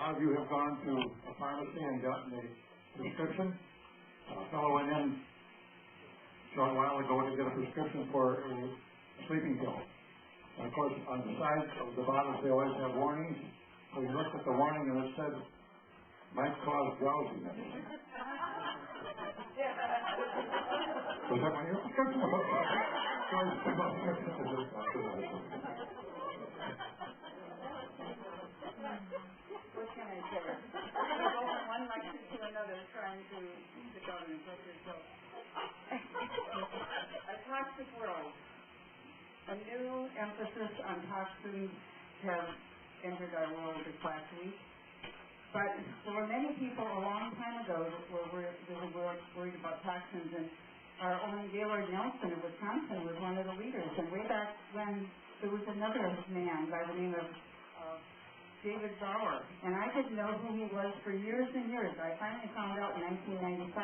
lot of you have gone to a pharmacy and gotten a prescription. A fellow went in a short while ago to get a prescription for a sleeping pill. And of course, on the sides of the bottles, they always have warnings. So he looked at the warning and it said, might cause drowsiness. Was that one your prescription? What can I say? I go from one lecture to another trying to sit down and touch yourself. A toxic world. A new emphasis on toxins has entered our world this last week. But there were many people a long time ago that were worried about toxins, and our own Gaylord Nelson of Wisconsin was one of the leaders. And way back when, there was another man by the name of David Bauer, and I didn't know who he was for years and years. I finally found out in 1995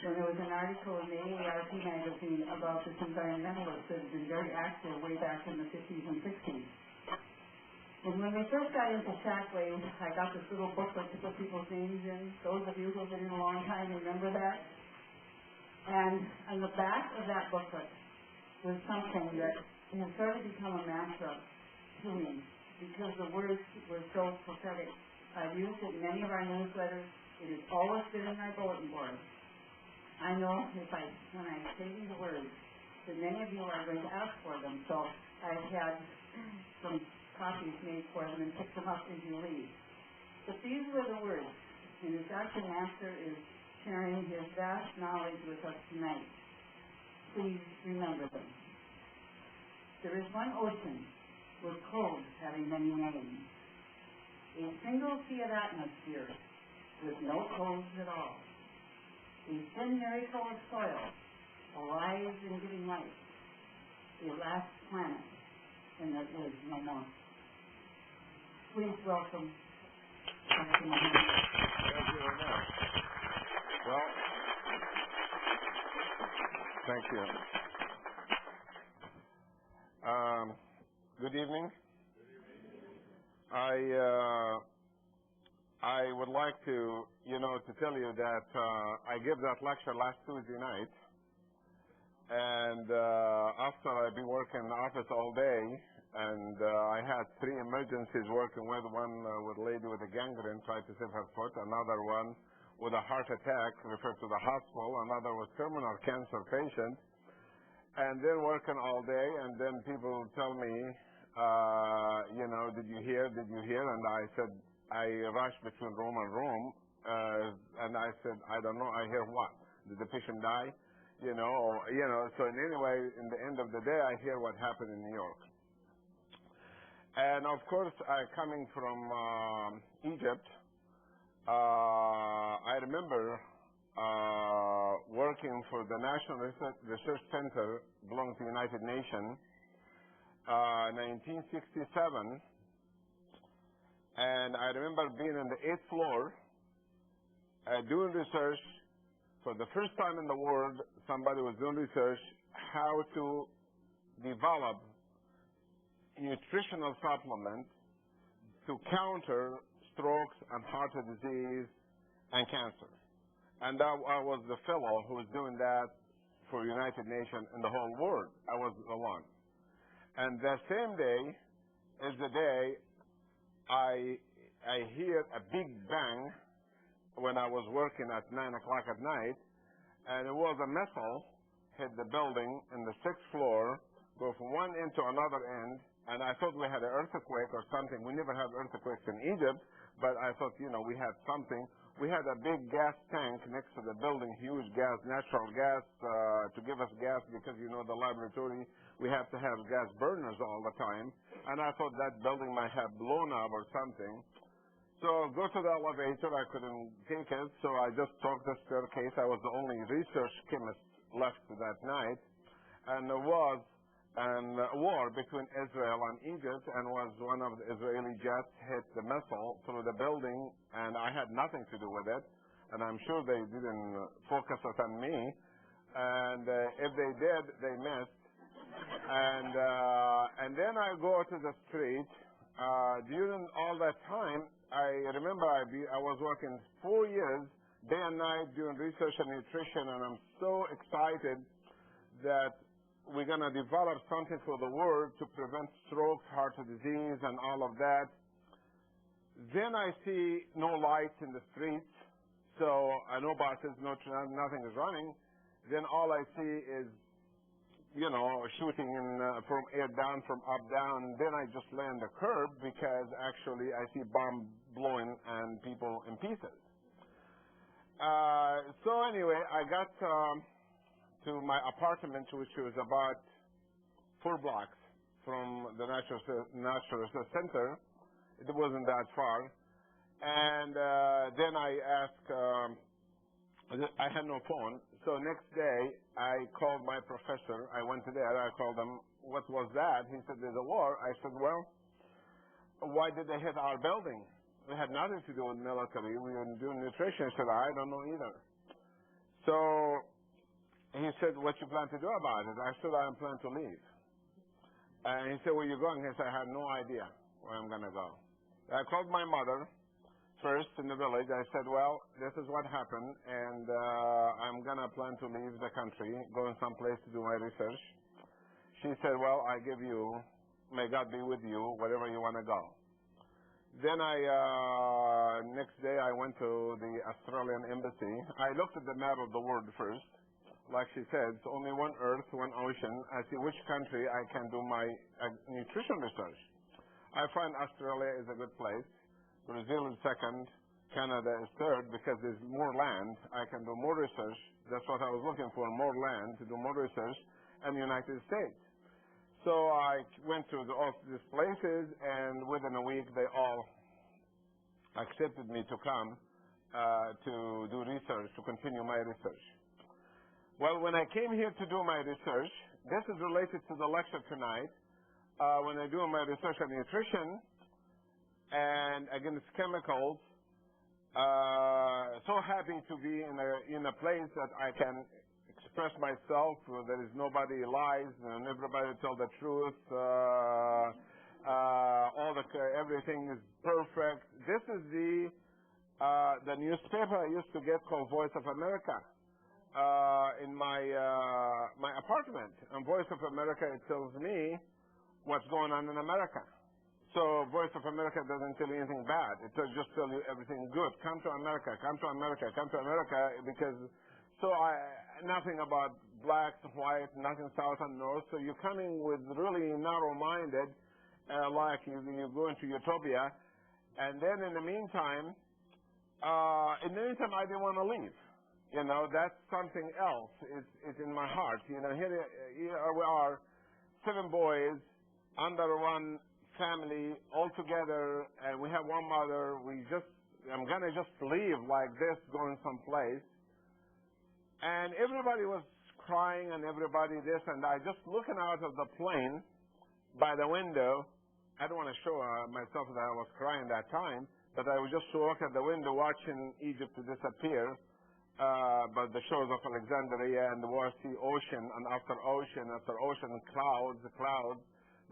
when there was an article in the AARP magazine about this environmentalist that had been very active way back in the 50s and 60s. And when we first got into shockwaves, I got this little booklet to put people's names in. Those of you who have been in a long time remember that. And on the back of that booklet was something that has sort of become a mantra to me, because the words were so prophetic. I've used it in many of our newsletters. It has always been in our bulletin board. I know when I say these words, that many of you are going to ask for them. So I've had some copies made for them and pick them up as you leave. But these were the words, and as Dr. Nasr is sharing his vast knowledge with us tonight, please remember them. There is one ocean with codes having many names. A single sea of atmosphere with no codes at all. A thin miracle of soil, alive and giving life. A last planet, and there is no more. Please welcome Dr. Mohamed. Thank you very much. Well, thank you. Good evening. I would like to tell you that I gave that lecture last Tuesday night, and after I've been working in the office all day, and I had 3 emergencies working with, one with a lady with a gangrene, tried to save her foot, another one with a heart attack, referred to the hospital, another was terminal cancer patient, and then working all day, and then people tell me, did you hear? And I said, I rushed between room and room, and I said, I don't know, I hear what? Did the patient die? So in any way, in the end of the day, I hear what happened in New York. And of course, coming from Egypt, I remember working for the National Research Center, belonging to the United Nations, 1967, and I remember being on the 8th floor doing research. For the first time in the world, somebody was doing research how to develop nutritional supplements to counter strokes and heart disease and cancer. And I was the fellow who was doing that for United Nations in the whole world. I was the one. And the same day is the day I hear a big bang when I was working at 9 o'clock at night, and it was a missile hit the building in the 6th floor, go from one end to another end, and I thought we had an earthquake or something. We never had earthquakes in Egypt, but I thought, we had something. We had a big gas tank next to the building, huge gas, natural gas, to give us gas because, the laboratory, we have to have gas burners all the time. And I thought that building might have blown up or something. So go to the elevator. I couldn't take it, so I just took the staircase. I was the only research chemist left that night. And there was a war between Israel and Egypt, and was one of the Israeli jets hit the missile through the building, and I had nothing to do with it. And I'm sure they didn't focus it on me. And if they did, they missed. And then I go to the street, during all that time, I remember I was working 4 years, day and night, doing research and nutrition, and I'm so excited that we're going to develop something for the world to prevent stroke, heart disease, and all of that. Then I see no lights in the streets, so no buses, nothing is running. Then all I see is, shooting from air down, from up down. Then I just lay on the curb because actually I see bomb blowing and people in pieces. So anyway, I got to my apartment, which was about 4 blocks from the Natural Resource Center. It wasn't that far. And then I asked, I had no phone. So next day, I called my professor. I went there. I called him, what was that? He said, there's a war. I said, well, why did they hit our building? It had nothing to do with military. We were doing nutrition. I said, I don't know either. So he said, what you plan to do about it? I said, I plan to leave. And he said, where are you going? He said, I have no idea where I'm going to go. I called my mother first in the village. I said, well, this is what happened, and I'm going to plan to leave the country, go in some place to do my research. She said, well, I give you, may God be with you, wherever you want to go. Then next day I went to the Australian embassy. I looked at the map of the world first. Like she said, it's only one earth, one ocean. I see which country I can do my nutrition research. I find Australia is a good place. Brazil is second. Canada is third because there's more land. I can do more research. That's what I was looking for, more land to do more research, and the United States. So I went to all these places, and within a week they all accepted me to come to do research, to continue my research. Well, when I came here to do my research, this is related to the lecture tonight. When I do my research on nutrition and against chemicals, so happy to be in a place that I can express myself. There is nobody lies and everybody tell the truth. Everything is perfect. This is the newspaper I used to get called Voice of America. In my apartment. And Voice of America, it tells me what's going on in America. So Voice of America doesn't tell you anything bad. It just tells you everything good. Come to America, come to America, come to America, because nothing about blacks, white, nothing south and north. So you're coming with really narrow-minded, like you go into utopia. And then in the meantime, I didn't want to leave. That's something else. It's in my heart. Here we are, 7 boys under one family all together, and we have one mother. I'm gonna just leave like this, going someplace. And everybody was crying, and everybody this, and I just looking out of the plane by the window. I don't want to show myself that I was crying that time, but I would just look at the window watching Egypt disappear. But the shores of Alexandria and the see ocean, and after ocean, clouds,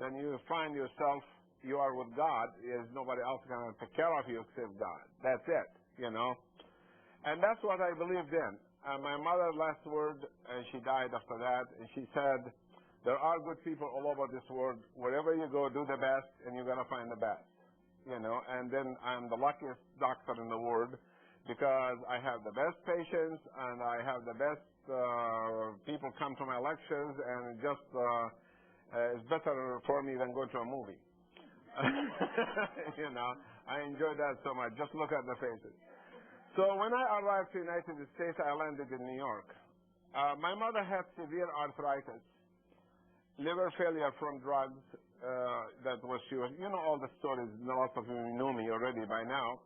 then you find yourself, you are with God. There's nobody else going to take care of you except God. That's it, And that's what I believed in. My mother, last word, and she died after that, and she said, there are good people all over this world. Wherever you go, do the best, and you're going to find the best. And then I'm the luckiest doctor in the world, because I have the best patients and I have the best people come to my lectures, and it's better for me than going to a movie. I enjoy that so much. Just look at the faces. So when I arrived to the United States, I landed in New York. My mother had severe arthritis, liver failure from drugs. She was, all the stories. Lots of you know me already by now.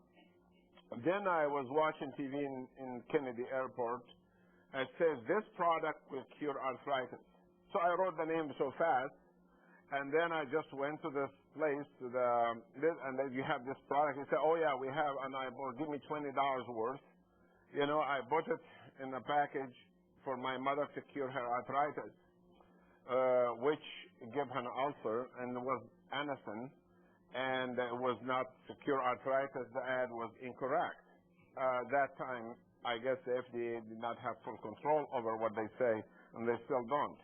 Then I was watching TV in Kennedy Airport. It says, this product will cure arthritis. So I wrote the name so fast, and then I just went to this place, and then you have this product. He said, oh yeah, we have, and give me $20 worth. I bought it in a package for my mother to cure her arthritis, which gave her an ulcer, and it was Anacin. and it was not cure arthritis. The ad was incorrect. That time, I guess the FDA did not have full control over what they say, and they still don't.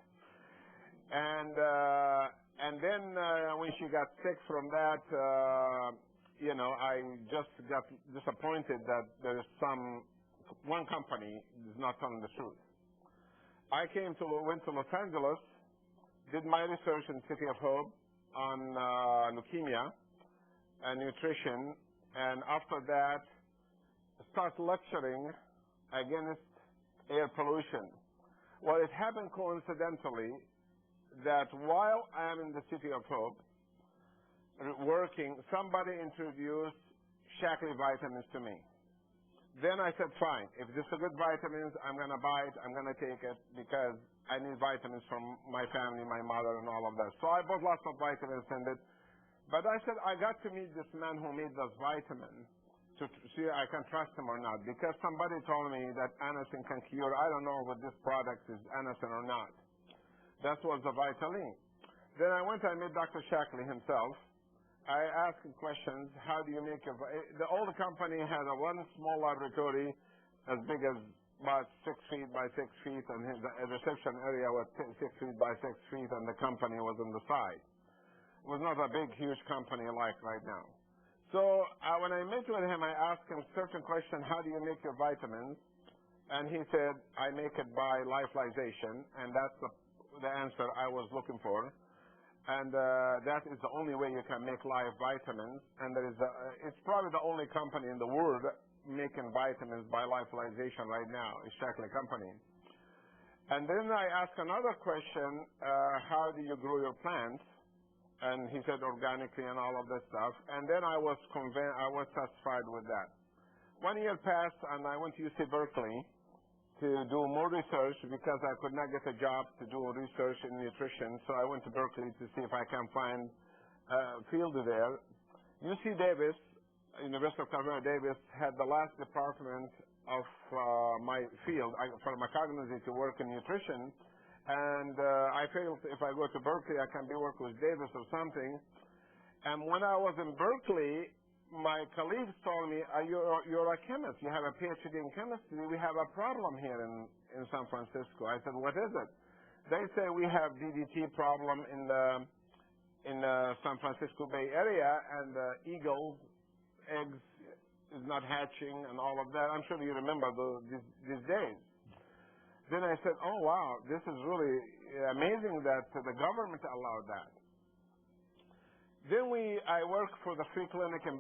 And then when she got sick from that, I just got disappointed that there is one company is not telling the truth. I went to Los Angeles, did my research in City of Hope on leukemia and nutrition, and after that, start lecturing against air pollution. Well, it happened coincidentally that while I am in the City of Hope working, somebody introduced Shaklee vitamins to me. Then I said, fine, if this is good vitamins, I'm going to buy it, I'm going to take it, because I need vitamins from my family, my mother, and all of that. So I bought lots of vitamins and it. But I said, I got to meet this man who made those vitamins to see if I can trust him or not, because somebody told me that anisin can cure. I don't know if this product is anisin or not. That was the Vitaline. Then I went and met Dr. Shaklee himself. I asked him questions. How do you make the old company had one small laboratory as big as about 6 feet by 6 feet, and the reception area was 6 feet by 6 feet, and the company was on the side. It was not a big, huge company like right now. So when I met with him, I asked him certain questions. How do you make your vitamins? And he said, I make it by lyophilization, and that's the answer I was looking for. And that is the only way you can make live vitamins. And it's probably the only company in the world making vitamins by lyophilization right now, is Shaklee Company. And then I asked another question, how do you grow your plants? And he said organically and all of this stuff. And then I was satisfied with that. 1 year passed, and I went to UC Berkeley to do more research because I could not get a job to do research in nutrition. So I went to Berkeley to see if I can find a field there. UC Davis, University of California Davis, had the last department of my field, pharmacognosy, to work in nutrition. And I figured if I go to Berkeley, I can be working with Davis or something. And when I was in Berkeley, my colleagues told me, you're a chemist. You have a PhD in chemistry. We have a problem here in San Francisco. I said, what is it? They say we have DDT problem in the San Francisco Bay Area, and the eagles' eggs is not hatching and all of that. I'm sure you remember these days. Then I said, oh, wow, this is really amazing that the government allowed that. Then I worked for the free clinic in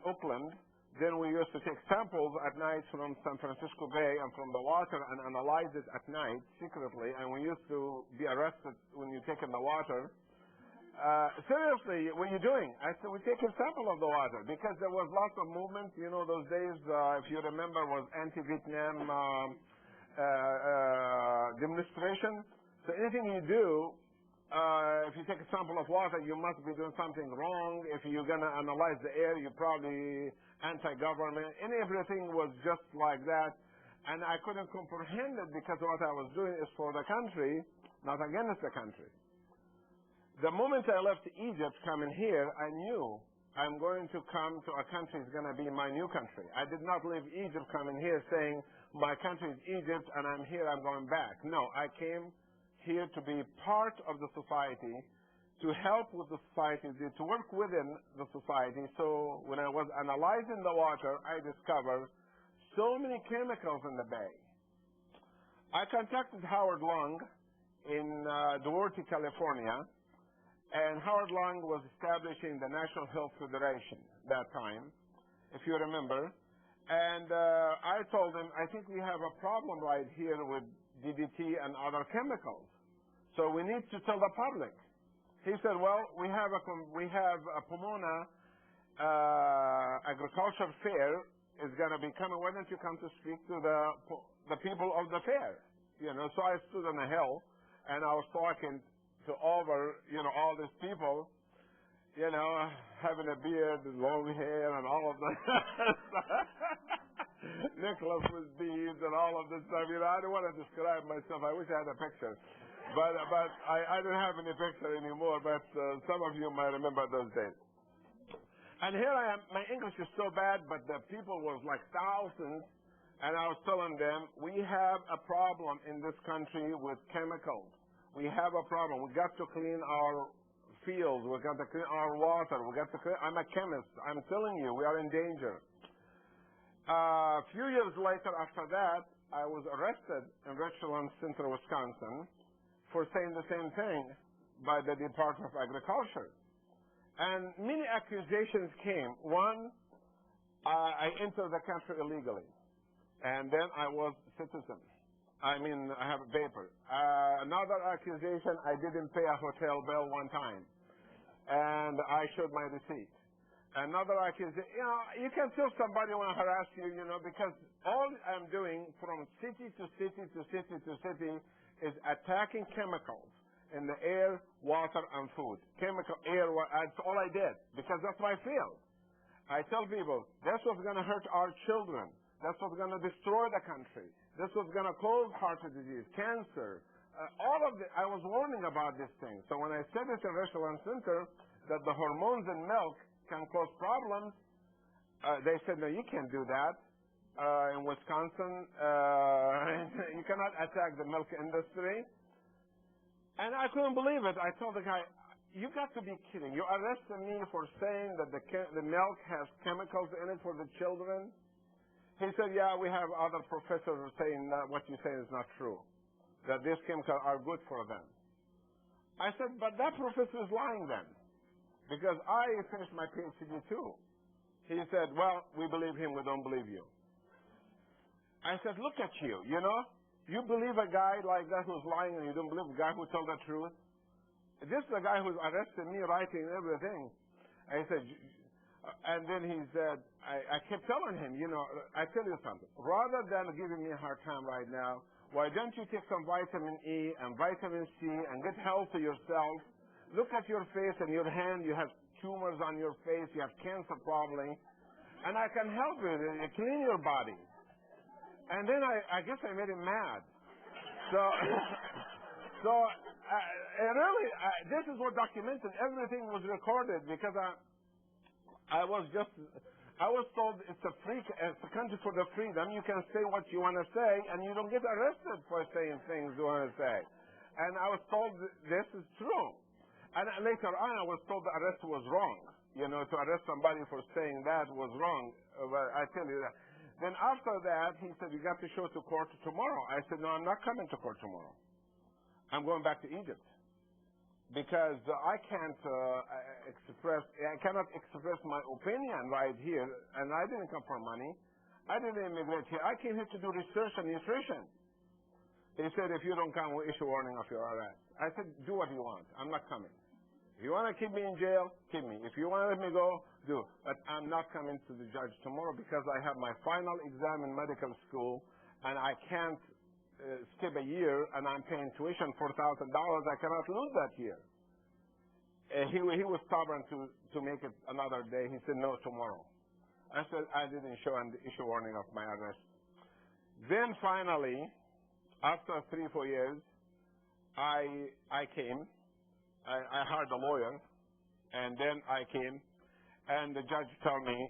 Oakland. Then we used to take samples at night from San Francisco Bay and from the water and analyze it at night secretly. And we used to be arrested when you take in the water. Seriously, what are you doing? I said, we take a sample of the water because there was lots of movement. You know, those days, if you remember, was anti-Vietnam demonstration. So anything you do, if you take a sample of water, you must be doing something wrong. If you're going to analyze the air, you're probably anti-government. And everything was just like that. And I couldn't comprehend it because what I was doing is for the country, not against the country. The moment I left Egypt coming here, I knew I'm going to come to a country that's going to be my new country. I did not leave Egypt coming here saying, my country is Egypt and I'm here, I'm going back. No, I came here to be part of the society, to help with the society, to work within the society. So when I was analyzing the water, I discovered so many chemicals in the bay. I contacted Howard Long in Duarte, California, and Howard Long was establishing the National Health Federation that time, if you remember. And I told him, I think we have a problem right here with DDT and other chemicals. So we need to tell the public. He said, well, we have a Pomona agriculture fair is going to be coming. Why don't you come to speak to the people of the fair? You know, so I stood on a hill and I was talking to all these people, you know, having a beard and long hair and all of that. Nicholas with beads and all of this stuff. You know, I don't want to describe myself. I wish I had a picture. But I don't have any picture anymore, but some of you might remember those days. And here I am, my English is so bad, but the people was like thousands, and I was telling them, we have a problem in this country with chemicals. We have a problem. We got to clean our fields. We got to clean our water. We got to clean. I'm a chemist. I'm telling you, we are in danger. A few years later, after that, I was arrested in Richland Center, Wisconsin, for saying the same thing by the Department of Agriculture. And many accusations came. One, I entered the country illegally, and then I was citizen. I have a paper. Another accusation, I didn't pay a hotel bill one time, and I showed my receipt. Another accusation, you can tell somebody when I harass you, because all I'm doing from city to city to city to city is attacking chemicals in the air, water, and food. Chemical, air, that's all I did, because that's my field. I tell people, that's what's going to hurt our children. That's what's going to destroy the country. That's what's going to cause heart disease, cancer. All of it, I was warning about these things. So when I said it in Richland Center, that the hormones in milk can cause problems, they said, no, you can't do that. In Wisconsin, you cannot attack the milk industry. And I couldn't believe it. I told the guy, you got to be kidding. You arrested me for saying that the milk has chemicals in it for the children? He said, yeah, we have other professors saying that what you say is not true, that these chemicals are good for them. I said, but that professor is lying then, because I finished my PhD too. He said, well, we believe him, we don't believe you. I said, look at you, you believe a guy like that who's lying, and you don't believe a guy who told the truth? This is the guy who's arrested me, writing everything. I said, and then he said, I kept telling him, I tell you something. Rather than giving me a hard time right now, why don't you take some vitamin E and vitamin C and get healthy yourself? Look at your face and your hand. You have tumors on your face. You have cancer probably. And I can help you. Clean your body. And then I guess I made him mad. So this is what documented. Everything was recorded, because I was told it's a country for the freedom. You can say what you want to say, and you don't get arrested for saying things you want to say. And I was told this is true. And later on, I was told the arrest was wrong. To arrest somebody for saying that was wrong. But I tell you that. Then after that, he said, you got to show to court tomorrow. I said, no, I'm not coming to court tomorrow. I'm going back to Egypt. Because I cannot express my opinion right here. And I didn't come for money. I didn't immigrate here. I came here to do research and nutrition. He said, if you don't come, we'll issue a warning of your arrest. I said, do what you want. I'm not coming. If you want to keep me in jail, keep me. If you want to let me go, do. But I'm not coming to the judge tomorrow, because I have my final exam in medical school, and I can't skip a year, and I'm paying tuition $4,000. I cannot lose that year. He was stubborn to make it another day. He said, no, tomorrow. I said, I didn't issue warning of my arrest. Then finally, after 3-4 years, I came. I hired a lawyer, and then I came, and the judge told me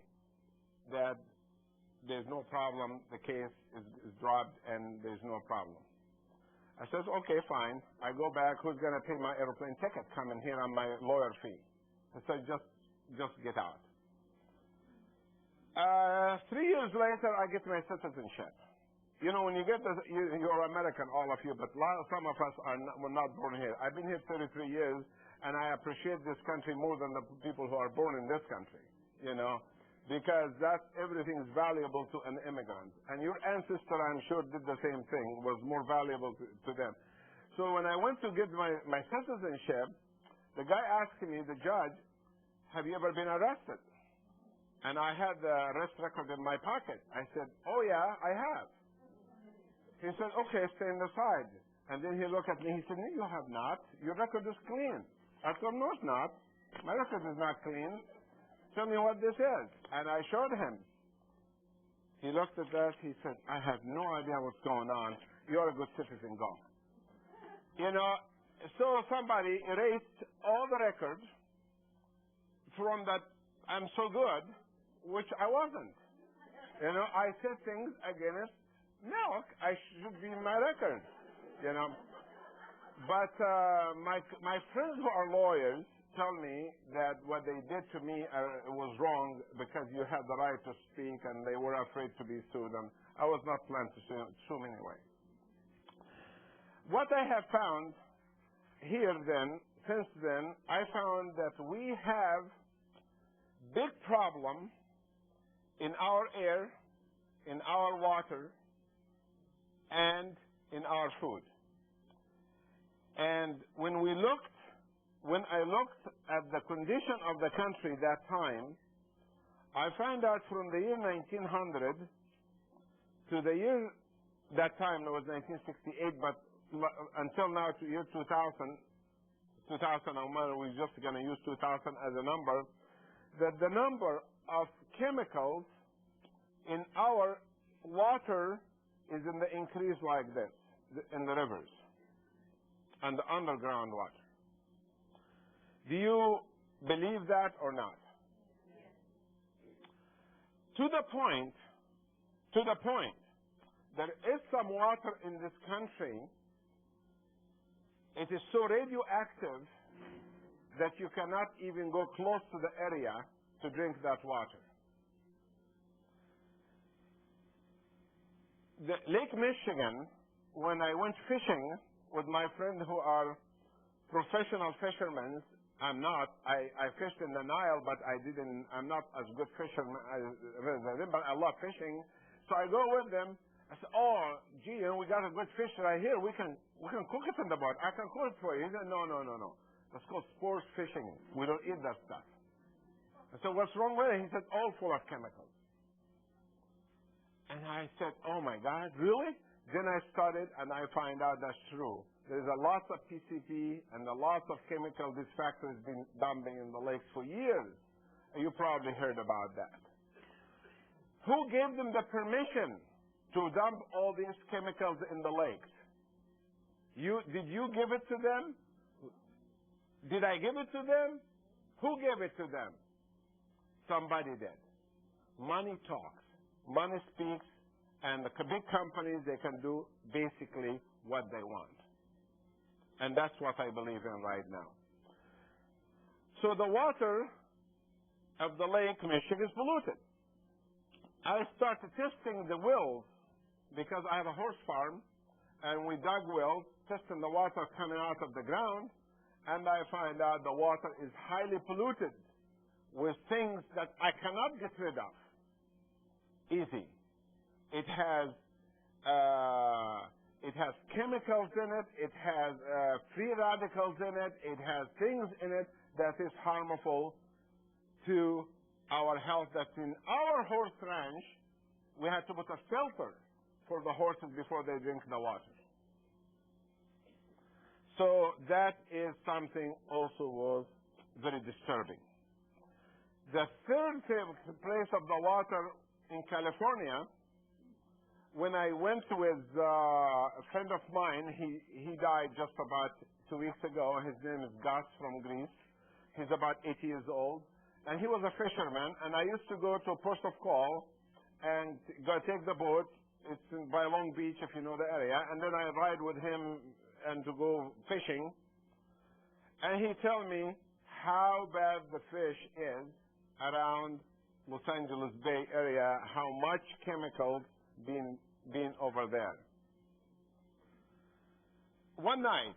that there's no problem, the case is dropped, and there's no problem. I said, okay, fine. I go back, who's going to pay my airplane ticket coming here on my lawyer fee? I said, just get out. 3 years later, I get my citizenship. When you get you're American, all of you, but some of us were not born here. I've been here 33 years, and I appreciate this country more than the people who are born in this country, because everything is valuable to an immigrant. And your ancestor, I'm sure, did the same thing, was more valuable to them. So when I went to get my citizenship, the guy asked me, the judge, have you ever been arrested? And I had the arrest record in my pocket. I said, oh yeah, I have. He said, okay, stand aside. And then he looked at me, he said, no, you have not. Your record is clean. I said, no, it's not. My record is not clean. Tell me what this is. And I showed him. He looked at that, he said, I have no idea what's going on. You're a good citizen, go. So somebody erased all the records from that I'm so good, which I wasn't. You know, I said things against milk. I should be in my record, you know. But my friends who are lawyers tell me that what they did to me was wrong because you had the right to speak and they were afraid to be sued. And I was not planning to sue them anyway. What I have found here then, since then, I found that we have big problem in our air, in our water, and in our food. And when I looked at the condition of the country that time, I found out from the year 1900 to the year, that time it was 1968, but until now to year 2000, we're just going to use 2000 as a number, that the number of chemicals in our water is in the increase like this, in the rivers and the underground water. Do you believe that or not? To the point, there is some water in this country, it is so radioactive that you cannot even go close to the area to drink that water. The Lake Michigan, when I went fishing with my friends who are professional fishermen, I'm not. I fished in the Nile, but I'm not as good fisherman as them, but I love fishing. So I go with them. I said, oh, gee, we got a good fish right here. We can cook it in the boat. I can cook it for you. He said, no. That's called sports fishing. We don't eat that stuff. I said, what's wrong with it? He said, all full of chemicals. And I said, oh my God, really? Then I studied and I find out that's true. There's a lot of PCP and a lot of chemical, these factories been dumping in the lakes for years. And you probably heard about that. Who gave them the permission to dump all these chemicals in the lakes? Did you give it to them? Did I give it to them? Who gave it to them? Somebody did. Money talks. Money speaks, and the big companies, they can do basically what they want. And that's what I believe in right now. So the water of the Lake Michigan is polluted. I started testing the wells because I have a horse farm, and we dug wells, testing the water coming out of the ground, and I find out the water is highly polluted with things that I cannot get rid of easy. It has chemicals in it. It has free radicals in it. It has things in it that is harmful to our health. That's in our horse ranch. We had to put a filter for the horses before they drink the water. So that is something also was very disturbing. The third place of the water in California, when I went with a friend of mine, he died just about 2 weeks ago. His name is Gus from Greece. He's about 80 years old. And he was a fisherman, and I used to go to a post of call and go take the boat. It's by Long Beach, if you know the area. And then I ride with him and to go fishing. And he tell me how bad the fish is around Los Angeles Bay area, how much chemicals being over there. One night,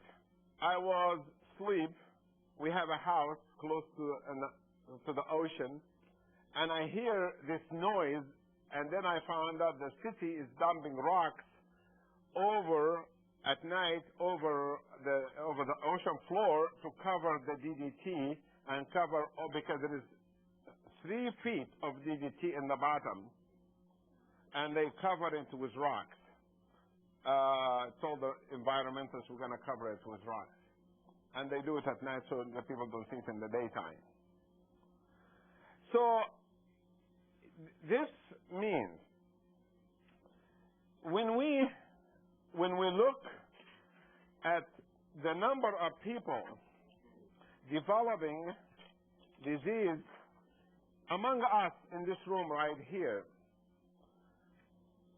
I was asleep. We have a house close to the ocean, and I hear this noise, and then I found out the city is dumping rocks at night over the ocean floor to cover the DDT and because there is 3 feet of DDT in the bottom, and they cover it with rocks. Told the environmentalists we're going to cover it with rocks. And they do it at night so the people don't see it in the daytime. So this means when we look at the number of people developing disease among us in this room right here,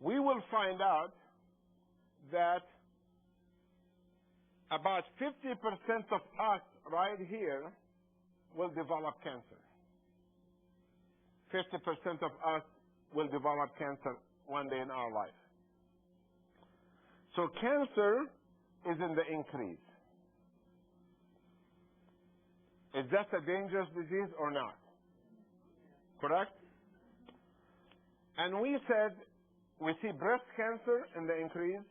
we will find out that about 50% of us right here will develop cancer. 50% of us will develop cancer one day in our life. So cancer is in the increase. Is that a dangerous disease or not? Correct? And we said we see breast cancer in the increase.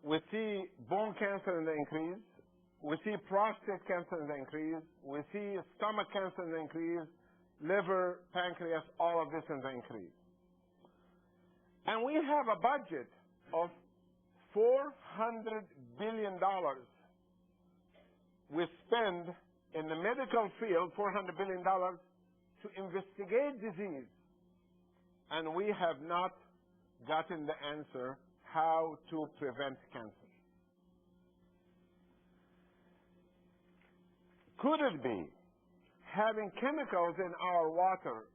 We see bone cancer in the increase. We see prostate cancer in the increase. We see stomach cancer in the increase. Liver, pancreas, all of this in the increase. And we have a budget of $400 billion we spend in the medical field, $400 billion, to investigate disease. And we have not gotten the answer how to prevent cancer. Could it be having chemicals in our water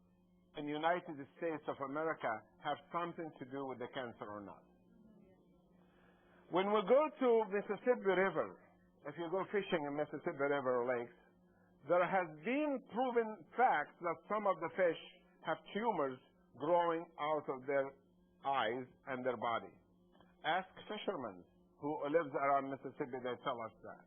in the United States of America have something to do with the cancer or not? When we go to Mississippi River, if you go fishing in Mississippi River lakes, there has been proven facts that some of the fish have tumors growing out of their eyes and their body. Ask fishermen who live around Mississippi, they tell us that.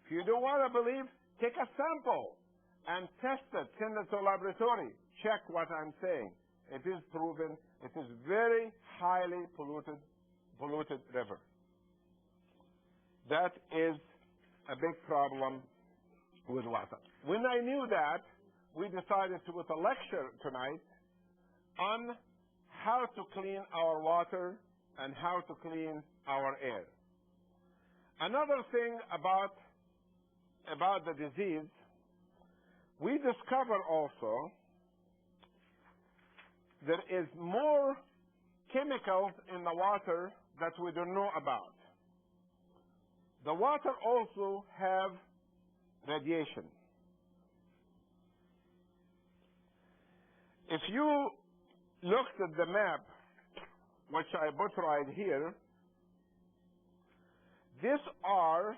If you don't want to believe, take a sample and test it, send it to a laboratory, check what I'm saying. It is proven. It is very highly polluted river. That is a big problem with water. When I knew that, we decided to put a lecture tonight on how to clean our water and how to clean our air. Another thing about the disease, we discover also there is more chemicals in the water that we don't know about. The water also have radiation. If you looked at the map, which I put right here, these are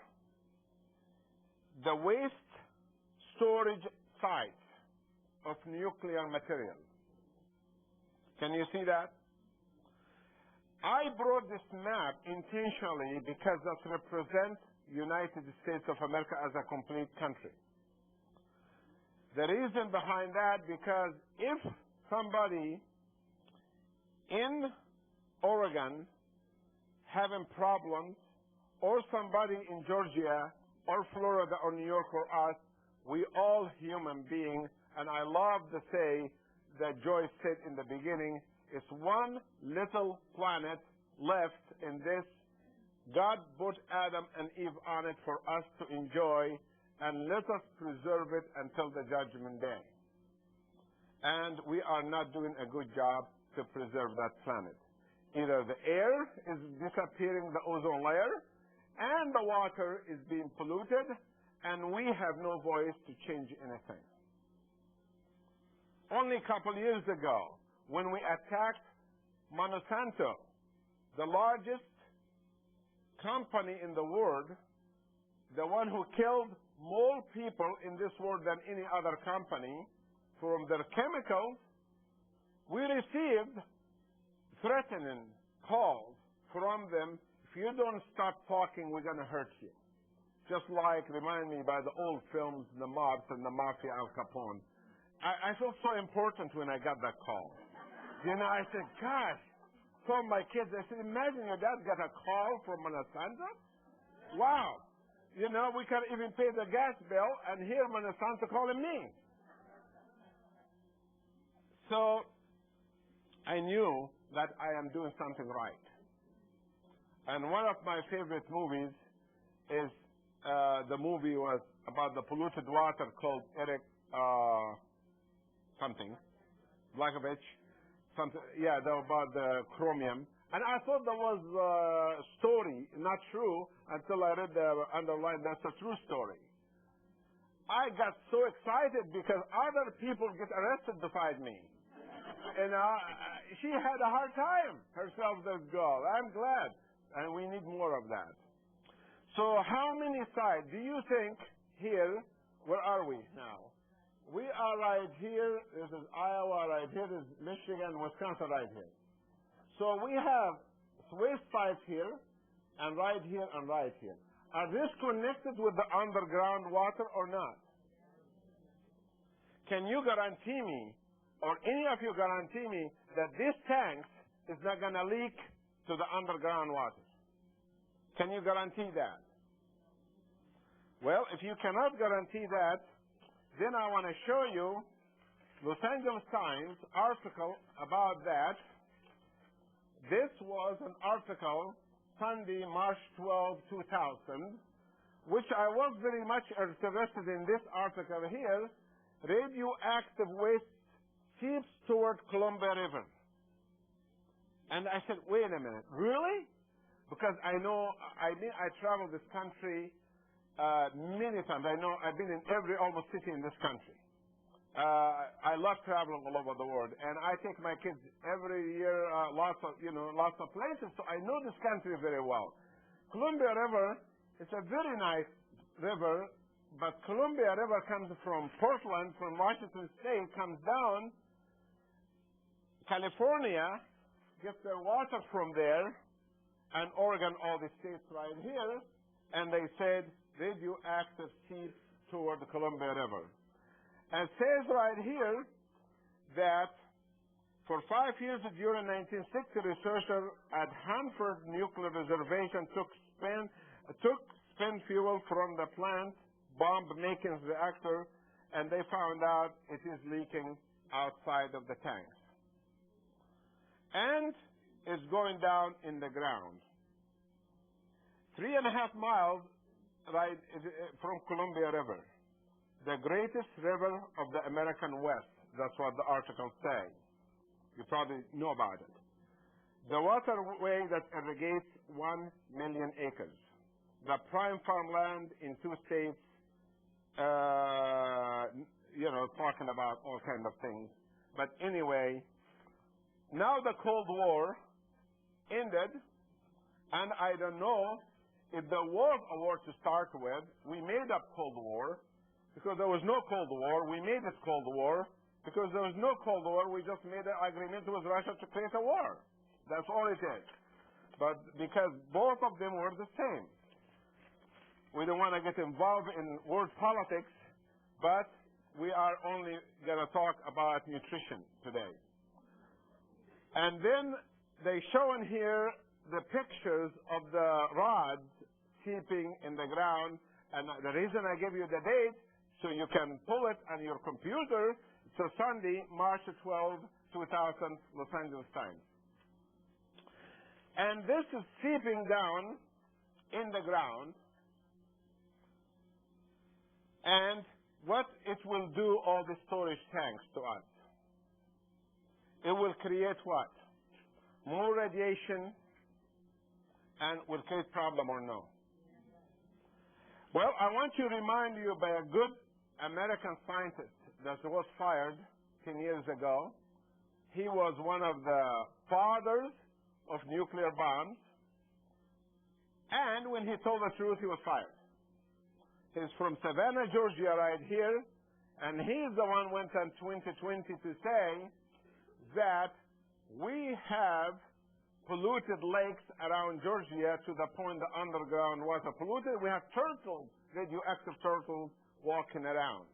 the waste storage sites of nuclear material. Can you see that? I brought this map intentionally because that represents United States of America as a complete country. The reason behind that, because if somebody in Oregon having problems, or somebody in Georgia, or Florida, or New York, or us, we all human beings, and I love to say that Joyce said in the beginning, it's one little planet left in this. God put Adam and Eve on it for us to enjoy, and let us preserve it until the judgment day. And we are not doing a good job to preserve that planet. Either the air is disappearing, the ozone layer, and the water is being polluted, and we have no voice to change anything. Only a couple years ago, when we attacked Monsanto, the largest company in the world, the one who killed more people in this world than any other company from their chemicals, we received threatening calls from them. If you don't stop talking, we're going to hurt you. Just like, remind me by the old films, the mobs and the mafia, Al Capone. I felt so important when I got that call. You know, I said, gosh, told my kids, I said, imagine your dad got a call from Monsanto? Wow. You know, we can't even pay the gas bill, and here Monsanto calling me. So I knew that I am doing something right. And one of my favorite movies is the movie was about the polluted water called Eric something, Blackovich, something, yeah, about the chromium. And I thought that was a story, not true, until I read the underline, that's a true story. I got so excited because other people get arrested to fight me. She had a hard time herself, this girl. I'm glad. And we need more of that. So how many sides do you think here, where are we now? We are right here. This is Iowa right here. This is Michigan, Wisconsin right here. So we have waste sites here, and right here, and right here. Are these connected with the underground water or not? Can you guarantee me, or any of you guarantee me, that this tank is not going to leak to the underground water? Can you guarantee that? Well, if you cannot guarantee that, then I want to show you Los Angeles Times article about that. This was an article, Sunday, March 12, 2000, which I was very much interested in this article here. Radioactive waste seeps toward Columbia River. And I said, wait a minute, really? Because I traveled this country many times. I've been in almost city in this country. I love traveling all over the world, and I take my kids every year, lots of places. So I know this country very well. Columbia River is a very nice river, but Columbia River comes from Portland, from Washington State, comes down. California gets their water from there, and Oregon, all the states right here, and they said radioactive seeps toward the Columbia River. And it says right here that for 5 years during 1960, researchers at Hanford Nuclear Reservation took spent fuel from the plant bomb-making reactor, and they found out it is leaking outside of the tanks. And it's going down in the ground. 3.5 miles right from Columbia River, the greatest river of the American West. That's what the article says. You probably know about it. The waterway that irrigates 1 million acres. The prime farmland in 2 states, talking about all kinds of things. But anyway, now the Cold War ended, and I don't know if there was a war to start with. We made up Cold War because there was no Cold War. We made it Cold War because there was no Cold War. We just made an agreement with Russia to create a war. That's all it is. But because both of them were the same. We don't want to get involved in world politics, but we are only going to talk about nutrition today. And then they show in here the pictures of the rods seeping in the ground. And the reason I give you the date, so you can pull it on your computer. So Sunday, March 12, 2000, Los Angeles Times. And this is seeping down in the ground. And what it will do, all the storage tanks to us. It will create what? More radiation, and will create problem or no? Well, I want to remind you by a good American scientist that was fired 10 years ago. He was one of the fathers of nuclear bombs. And when he told the truth, he was fired. He's from Savannah, Georgia, right here. And he's the one who went on 2020 to say that we have polluted lakes around Georgia to the point the underground water polluted. We have turtles, radioactive turtles, walking around.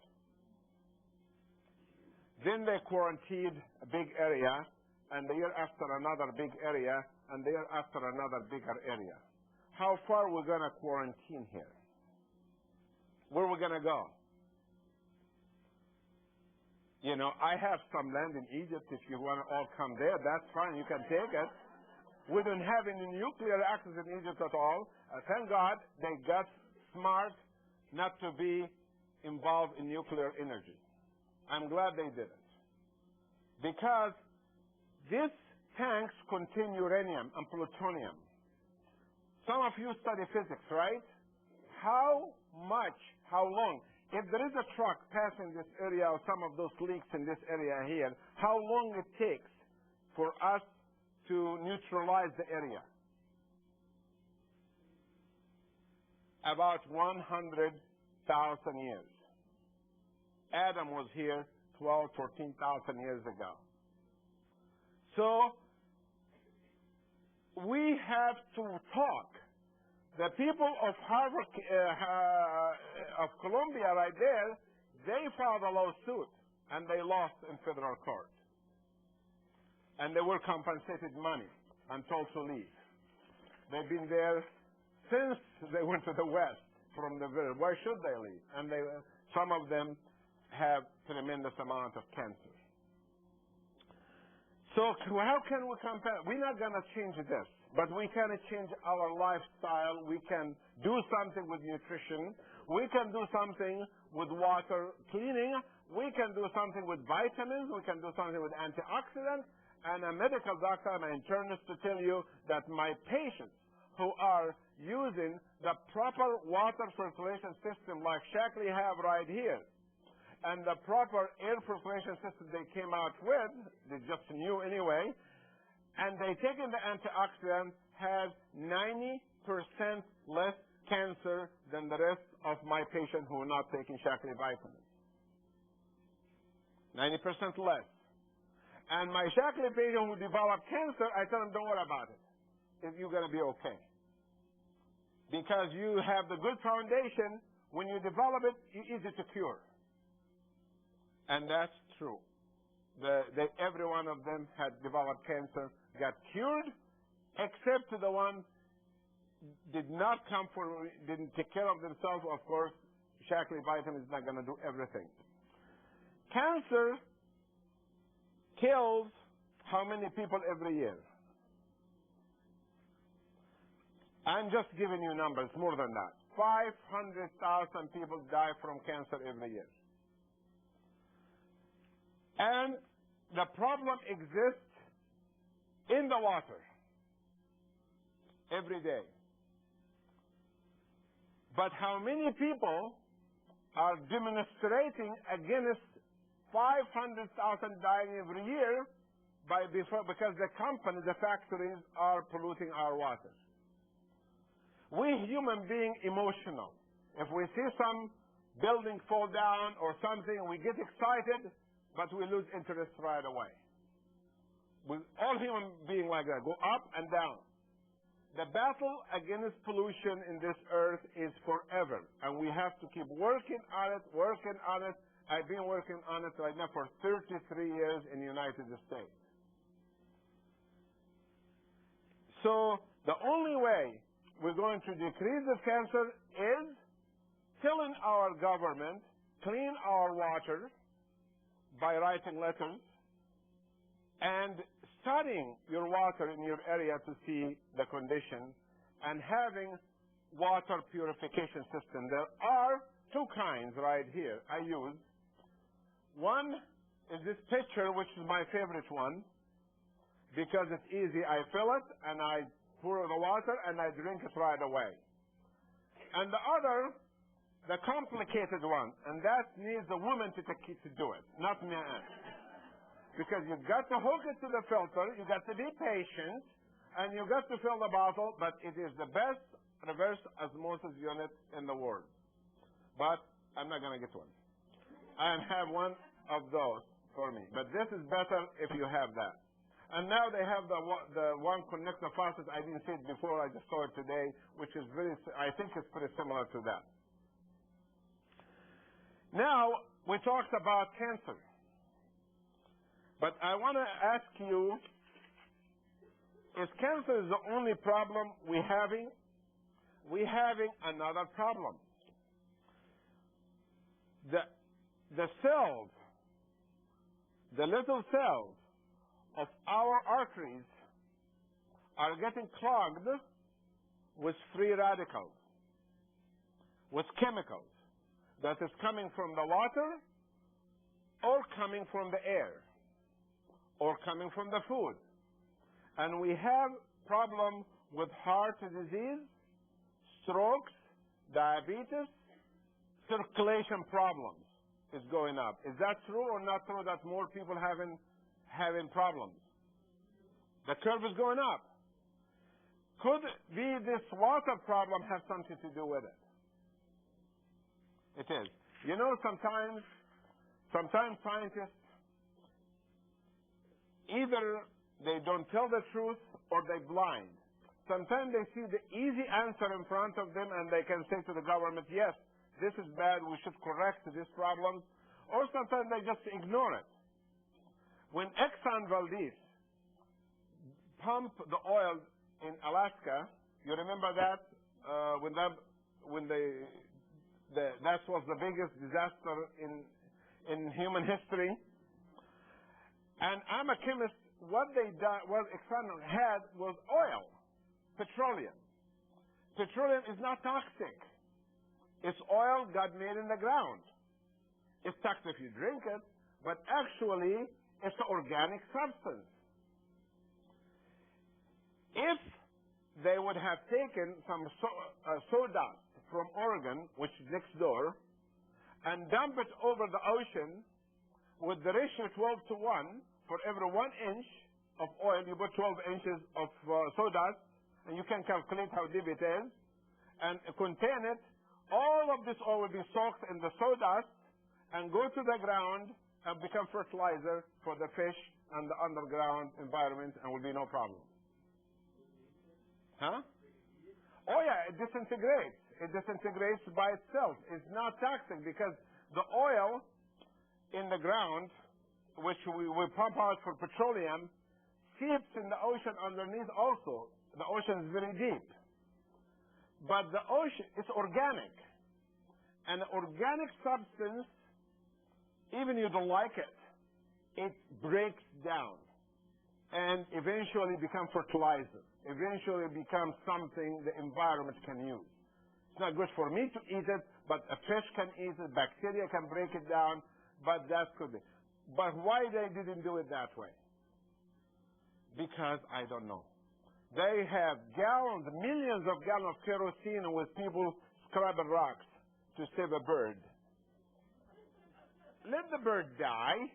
Then they quarantined a big area, and the year after another big area, and the year after another bigger area. How far are we going to quarantine here? Where are we going to go? I have some land in Egypt. If you want to all come there, that's fine. You can take it. We don't have any nuclear access in Egypt at all. Thank God they got smart not to be involved in nuclear energy. I'm glad they didn't. Because these tanks contain uranium and plutonium. Some of you study physics, right? How long if there is a truck passing this area or some of those leaks in this area here, how long it takes for us to neutralize the area? About 100,000 years. Adam was here 12, 14,000 years ago. So we have to talk. The people of Harvard, of Columbia right there, they filed a lawsuit and they lost in federal court. And they were compensated money and told to leave. They've been there since they went to the West from the village. Why should they leave? And some of them have tremendous amount of cancer. So how can we compare? We're not going to change this, but we can change our lifestyle. We can do something with nutrition. We can do something with water cleaning. We can do something with vitamins. We can do something with antioxidants. And a medical doctor, an internist, to tell you that my patients who are using the proper water circulation system like Shackley have right here, and the proper air filtration system they came out with, they just knew anyway, and they taken the antioxidant, has 90% less cancer than the rest of my patients who are not taking Shackley vitamins. 90% less. And my Shackley patient who developed cancer, I tell them, don't worry about it. You're going to be okay. Because you have the good foundation. When you develop it, it's easy to cure. And that's true. Every one of them had developed cancer, got cured, except the one didn't take care of themselves. Of course, Shackley vitamin is not going to do everything. Cancer kills how many people every year? I'm just giving you numbers, more than that. 500,000 people die from cancer every year. And the problem exists in the water every day. But how many people are demonstrating against 500,000 dying every year because the companies, the factories are polluting our water? We human beings emotional. If we see some building fall down or something, we get excited, but we lose interest right away. All human beings like that, go up and down. The battle against pollution in this earth is forever, and we have to keep working on it, working on it. I've been working on it right now for 33 years in the United States. So the only way we're going to decrease the cancer is telling our government, clean our water by writing letters and studying your water in your area to see the condition and having water purification system. There are two kinds right here I use. One is this pitcher, which is my favorite one because it's easy. I fill it and I pour the water and I drink it right away. And the other, the complicated one, and that needs a woman to do it, not me. Because you've got to hook it to the filter, you've got to be patient, and you've got to fill the bottle, but it is the best reverse osmosis unit in the world. But I'm not going to get one. I have one of those for me. But this is better if you have that. And now they have the one connector faucet. I didn't see it before. I just saw it today, which is I think it's pretty similar to that. Now, we talked about cancer. But I want to ask you, is cancer the only problem we're having? We're having another problem. The cells, the little cells of our arteries are getting clogged with free radicals, with chemicals that is coming from the water or coming from the air or coming from the food. And we have problem with heart disease, strokes, diabetes, circulation problems is going up. Is that true or not true that more people having problems? The curve is going up. Could be this water problem have something to do with it? It is. You know, sometimes scientists, either they don't tell the truth or they're blind. Sometimes they see the easy answer in front of them and they can say to the government, yes, this is bad, we should correct this problem. Or sometimes they just ignore it. When Exxon Valdez pumped the oil in Alaska, you remember that? That was the biggest disaster in human history. And I'm a chemist. What Exxon had was oil, petroleum. Petroleum is not toxic. It's oil got made in the ground. It's toxic if you drink it, but actually it's an organic substance. If they would have taken some sawdust from Oregon, which is next door, and dump it over the ocean with the ratio 12 to 1, for every 1 inch of oil, you put 12 inches of sawdust, and you can calculate how deep it is, and contain it, all of this oil will be soaked in the sawdust and go to the ground and become fertilizer for the fish and the underground environment, and will be no problem. Huh? Oh yeah, it disintegrates. It disintegrates by itself. It's not toxic because the oil in the ground, which we pump out for petroleum, seeps in the ocean underneath also. The ocean is very deep. But the ocean is organic. And organic substance, even you don't like it, it breaks down and eventually becomes fertilizer. Eventually becomes something the environment can use. It's not good for me to eat it, but a fish can eat it, bacteria can break it down, but that could be. But why they didn't do it that way? Because I don't know. They have gallons, millions of gallons of kerosene with people scrubbing rocks to save a bird. Let the bird die.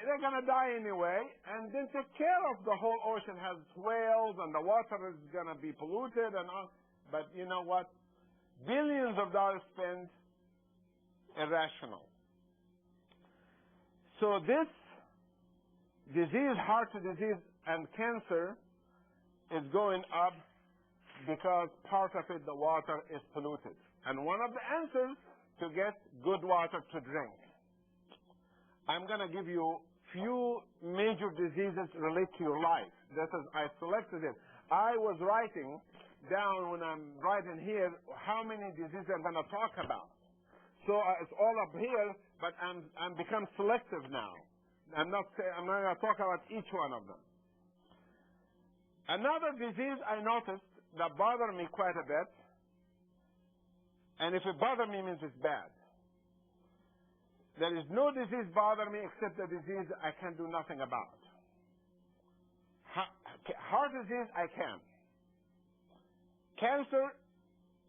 They're going to die anyway, and then take care of the whole ocean has whales, and the water is going to be polluted, and all. But you know what? Billions of dollars spent irrational. So this disease, heart disease and cancer, is going up because part of it, the water is polluted. And one of the answers to get good water to drink. I'm going to give you few major diseases relate to your life. I selected it. I was writing down when I'm writing here how many diseases I'm going to talk about. So it's all up here, but I'm become selective now. I'm not going to talk about each one of them. Another disease I noticed that bothered me quite a bit, and if it bothers me, it means it's bad. There is no disease bother me except the disease I can do nothing about. Heart disease, I can. Cancer,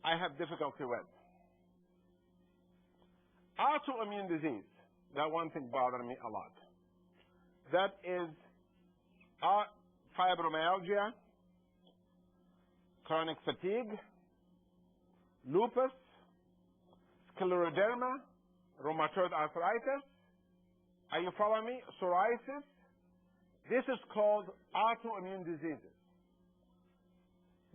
I have difficulty with. Autoimmune disease, that one thing bothers me a lot. That is fibromyalgia, chronic fatigue, lupus, scleroderma, rheumatoid arthritis. Are you following me? Psoriasis. This is called autoimmune diseases.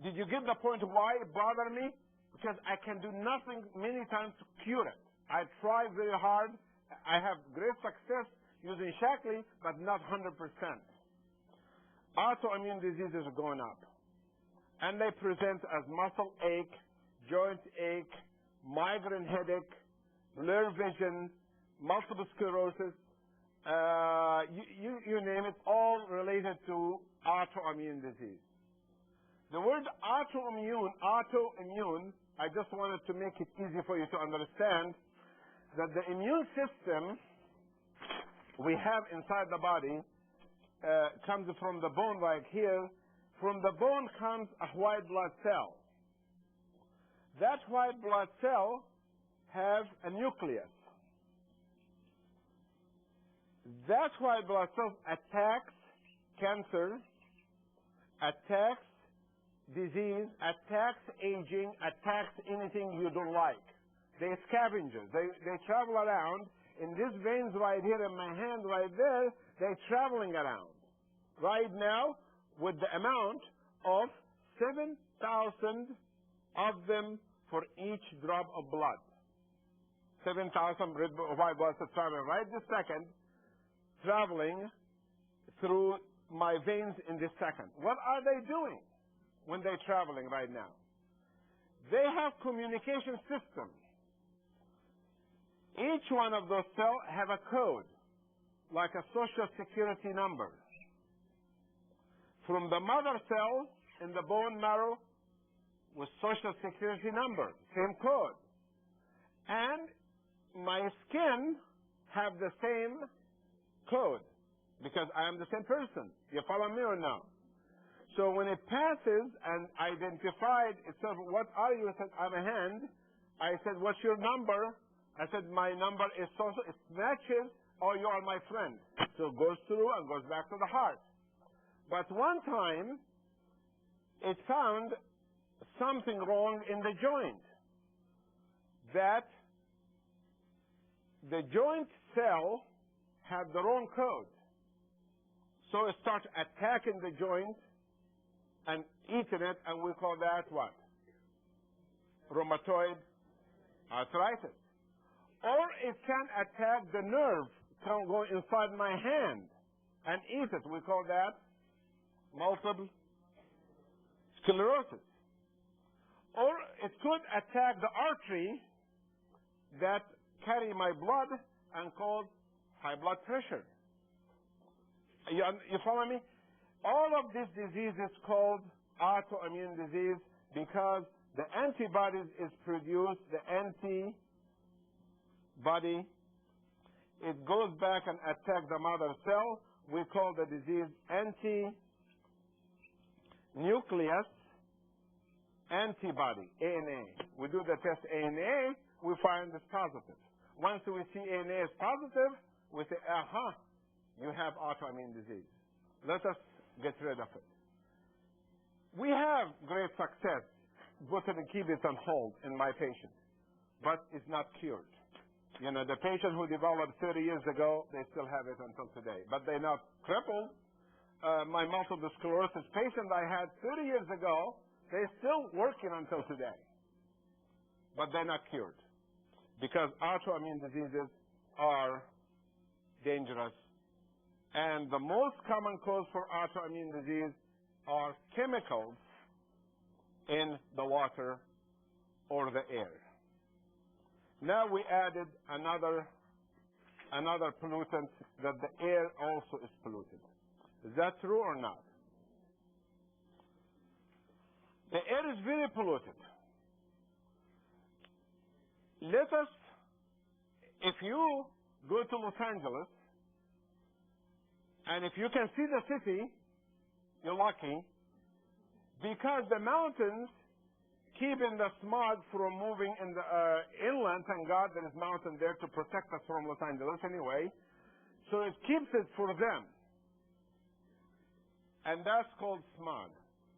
Did you get the point why it bothered me? Because I can do nothing many times to cure it. I try very hard. I have great success using Shaklee, but not 100%. Autoimmune diseases are going up. And they present as muscle ache, joint ache, migraine headache, blurred vision, multiple sclerosis, you name it, all related to autoimmune disease. The word autoimmune, I just wanted to make it easy for you to understand that the immune system we have inside the body comes from the bone right here. From the bone comes a white blood cell. That white blood cell have a nucleus. That's why blood cells attacks cancer, attacks disease, attacks aging, attacks anything you don't like. They're scavengers. They travel around. In these veins right here in my hand right there, they're traveling around. Right now, with the amount of 7,000 of them for each drop of blood. 7,000 white blood cells traveling right this second, traveling through my veins in this second. What are they doing when they're traveling right now? They have communication systems. Each one of those cells have a code, like a social security number. From the mother cell in the bone marrow with social security number, same code. And my skin have the same code because I am the same person. You follow me or no? So when it passes and identified itself, what are you? I said, I'm a hand. I said, what's your number? I said, my number is social. It matches, or you are my friend. So it goes through and goes back to the heart. But one time, it found something wrong in the joint. That the joint cell had the wrong code. So it starts attacking the joint and eating it, and we call that what? Rheumatoid arthritis. Or it can attack the nerve, can go inside my hand and eat it. We call that multiple sclerosis. Or it could attack the artery that carry my blood and cause high blood pressure. You follow me? All of this disease is called autoimmune disease because the antibodies is produced, the antibody, it goes back and attacks the mother cell. We call the disease anti-nucleus antibody, ANA. We do the test ANA, we find it's positive. Once we see ANA is positive, we say, aha, you have autoimmune disease. Let us get rid of it. We have great success, but to keep it on hold in my patient, but it's not cured. You know, the patient who developed 30 years ago, they still have it until today, but they're not crippled. My multiple sclerosis patient I had 30 years ago, they're still working until today, but they're not cured because autoimmune diseases are dangerous. And the most common cause for autoimmune disease are chemicals in the water or the air. Now we added another pollutant that the air also is polluted. Is that true or not? The air is very polluted. Let us, if you go to Los Angeles, and if you can see the city, you're lucky, because the mountains keeping the smog from moving in the inland. Thank God there is mountain there to protect us from Los Angeles anyway. So it keeps it for them. And that's called smog.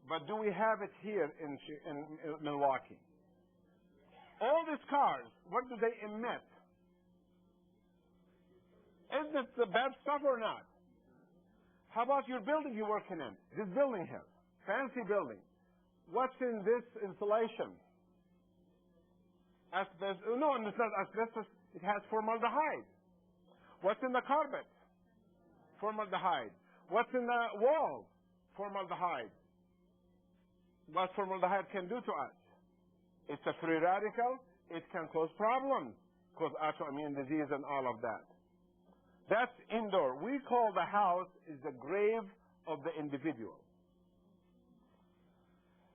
But do we have it here in Milwaukee? All these cars, what do they emit? Isn't it the bad stuff or not? How about your building you're working in? This building here, fancy building. What's in this insulation? Asbestos. No, it's not asbestos. It has formaldehyde. What's in the carpet? Formaldehyde. What's in the wall? Formaldehyde. What formaldehyde can do to us? It's a free radical. It can cause problems, cause autoimmune disease and all of that. That's indoor. We call the house is the grave of the individual.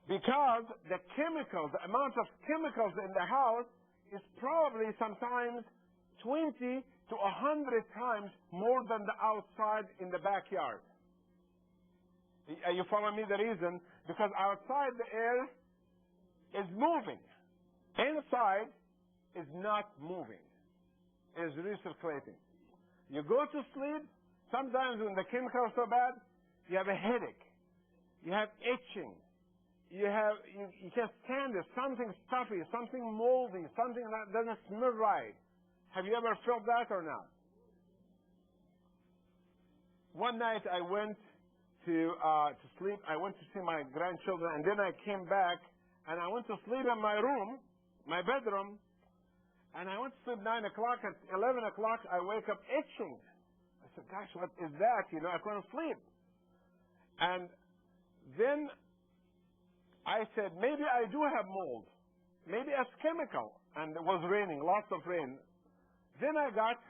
Because the chemicals, the amount of chemicals in the house is probably sometimes 20 to 100 times more than the outside in the backyard. You follow me the reason? Because outside the air is moving. Inside is not moving, is recirculating. You go to sleep, sometimes when the chemicals are so bad, you have a headache, you have itching, you can't stand it, something stuffy, something moldy, something that doesn't smell right. Have you ever felt that or not? One night I went to sleep. I went to see my grandchildren, and then I came back, and I went to sleep in my room, my bedroom, and I went to sleep 9 o'clock. At 11 o'clock, I wake up itching. I said, gosh, what is that? I couldn't sleep. And then I said, maybe I do have mold. Maybe it's chemical. And it was raining, lots of rain. Then I got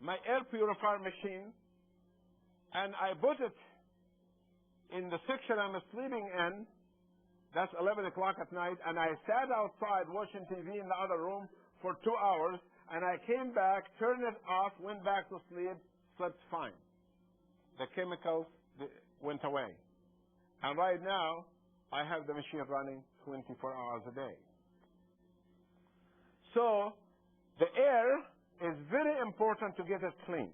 my air purifier machine, and I put it in the section I'm sleeping in. That's 11 o'clock at night, and I sat outside watching TV in the other room for 2 hours, and I came back, turned it off, went back to sleep, slept fine. The chemicals went away. And right now, I have the machine running 24 hours a day. So, the air is very important to get it clean.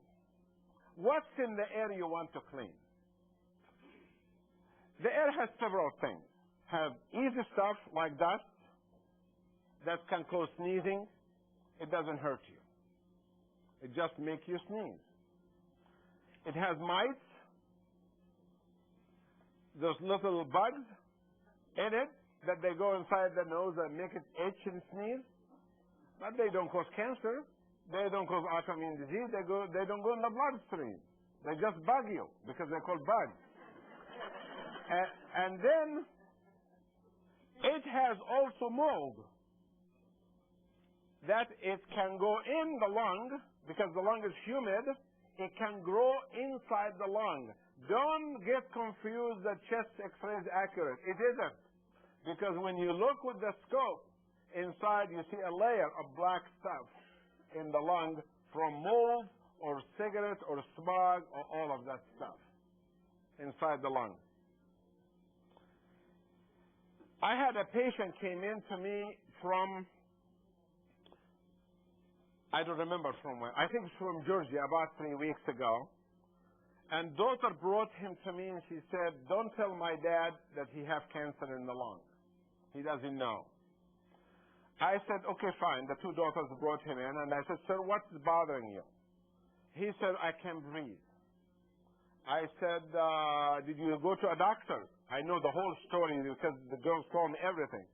What's in the air you want to clean? The air has several things. Have easy stuff like dust that can cause sneezing. It doesn't hurt you. It just makes you sneeze. It has mites, those little bugs in it that they go inside the nose and make it itch and sneeze. But they don't cause cancer. They don't cause autoimmune disease. They don't go in the bloodstream. They just bug you because they're called bugs. And then it has also mold that it can go in the lung because the lung is humid. It can grow inside the lung. Don't get confused that chest X-ray is accurate. It isn't. Because when you look with the scope inside, you see a layer of black stuff in the lung from mold or cigarette or smog or all of that stuff inside the lung. I had a patient came in to me from, I don't remember from where, I think it's from Georgia about 3 weeks ago. And daughter brought him to me and she said, don't tell my dad that he has cancer in the lung. He doesn't know. I said, okay, fine. The two daughters brought him in and I said, sir, what's bothering you? He said, I can't breathe. I said, did you go to a doctor? I know the whole story because the girls told me everything.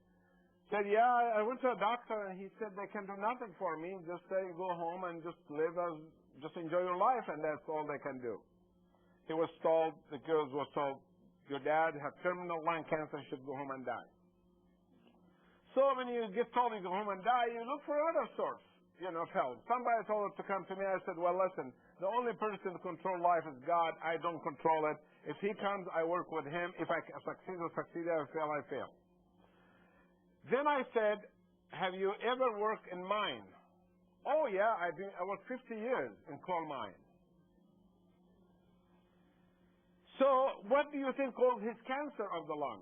Said, yeah, I went to a doctor and he said they can do nothing for me. Just say go home and just live just enjoy your life, and that's all they can do. He was told, the girls were told, your dad had terminal lung cancer, should go home and die. So when you get told you go home and die, you look for other sorts, of help. Somebody told her to come to me. I said, well, listen, the only person who controls life is God. I don't control it. If he comes, I work with him. If I succeed, I succeed. If I fail, I fail. Then I said, have you ever worked in mine? Oh, yeah, I worked 50 years in coal mine. So what do you think caused his cancer of the lung?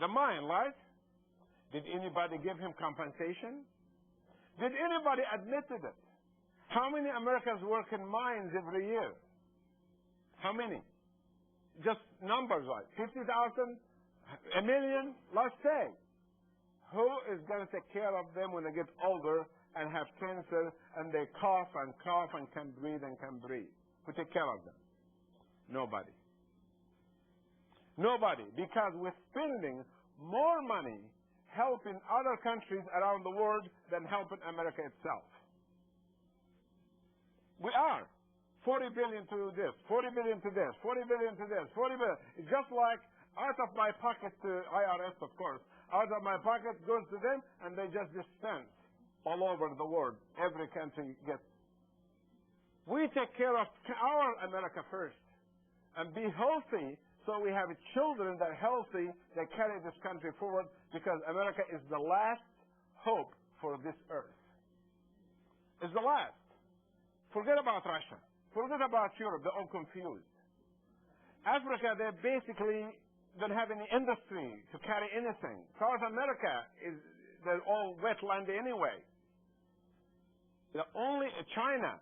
The mine, right? Did anybody give him compensation? Did anybody admit to it? How many Americans work in mines every year? How many? Just numbers, right? 50,000? A million? Let's say. Who is going to take care of them when they get older and have cancer and they cough and can breathe and can breathe? Who take care of them? Nobody. Nobody. Because we're spending more money helping other countries around the world than helping America itself. We are. 40 billion to this, 40 billion to this, 40 billion to this, 40 billion. It's just like out of my pocket to IRS, of course. Out of my pocket goes to them, and they just dispense all over the world. Every country gets. We take care of our America first and be healthy so we have children that are healthy, that carry this country forward, because America is the last hope for this earth. It's the last. Forget about Russia. Forget about Europe. They're all confused. Africa, they basically don't have any industry to carry anything. South America, they're all wetland anyway. China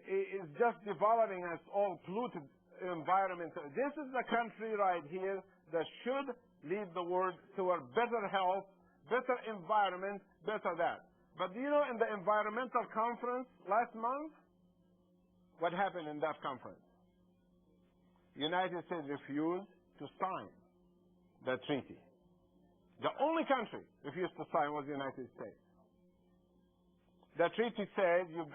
is just developing its own polluted environment. This is the country right here that should lead the world toward better health, better environment, better that. But do you know, in the environmental conference last month, what happened in that conference? United States refused to sign the treaty. The only country refused to sign was the United States. The treaty says every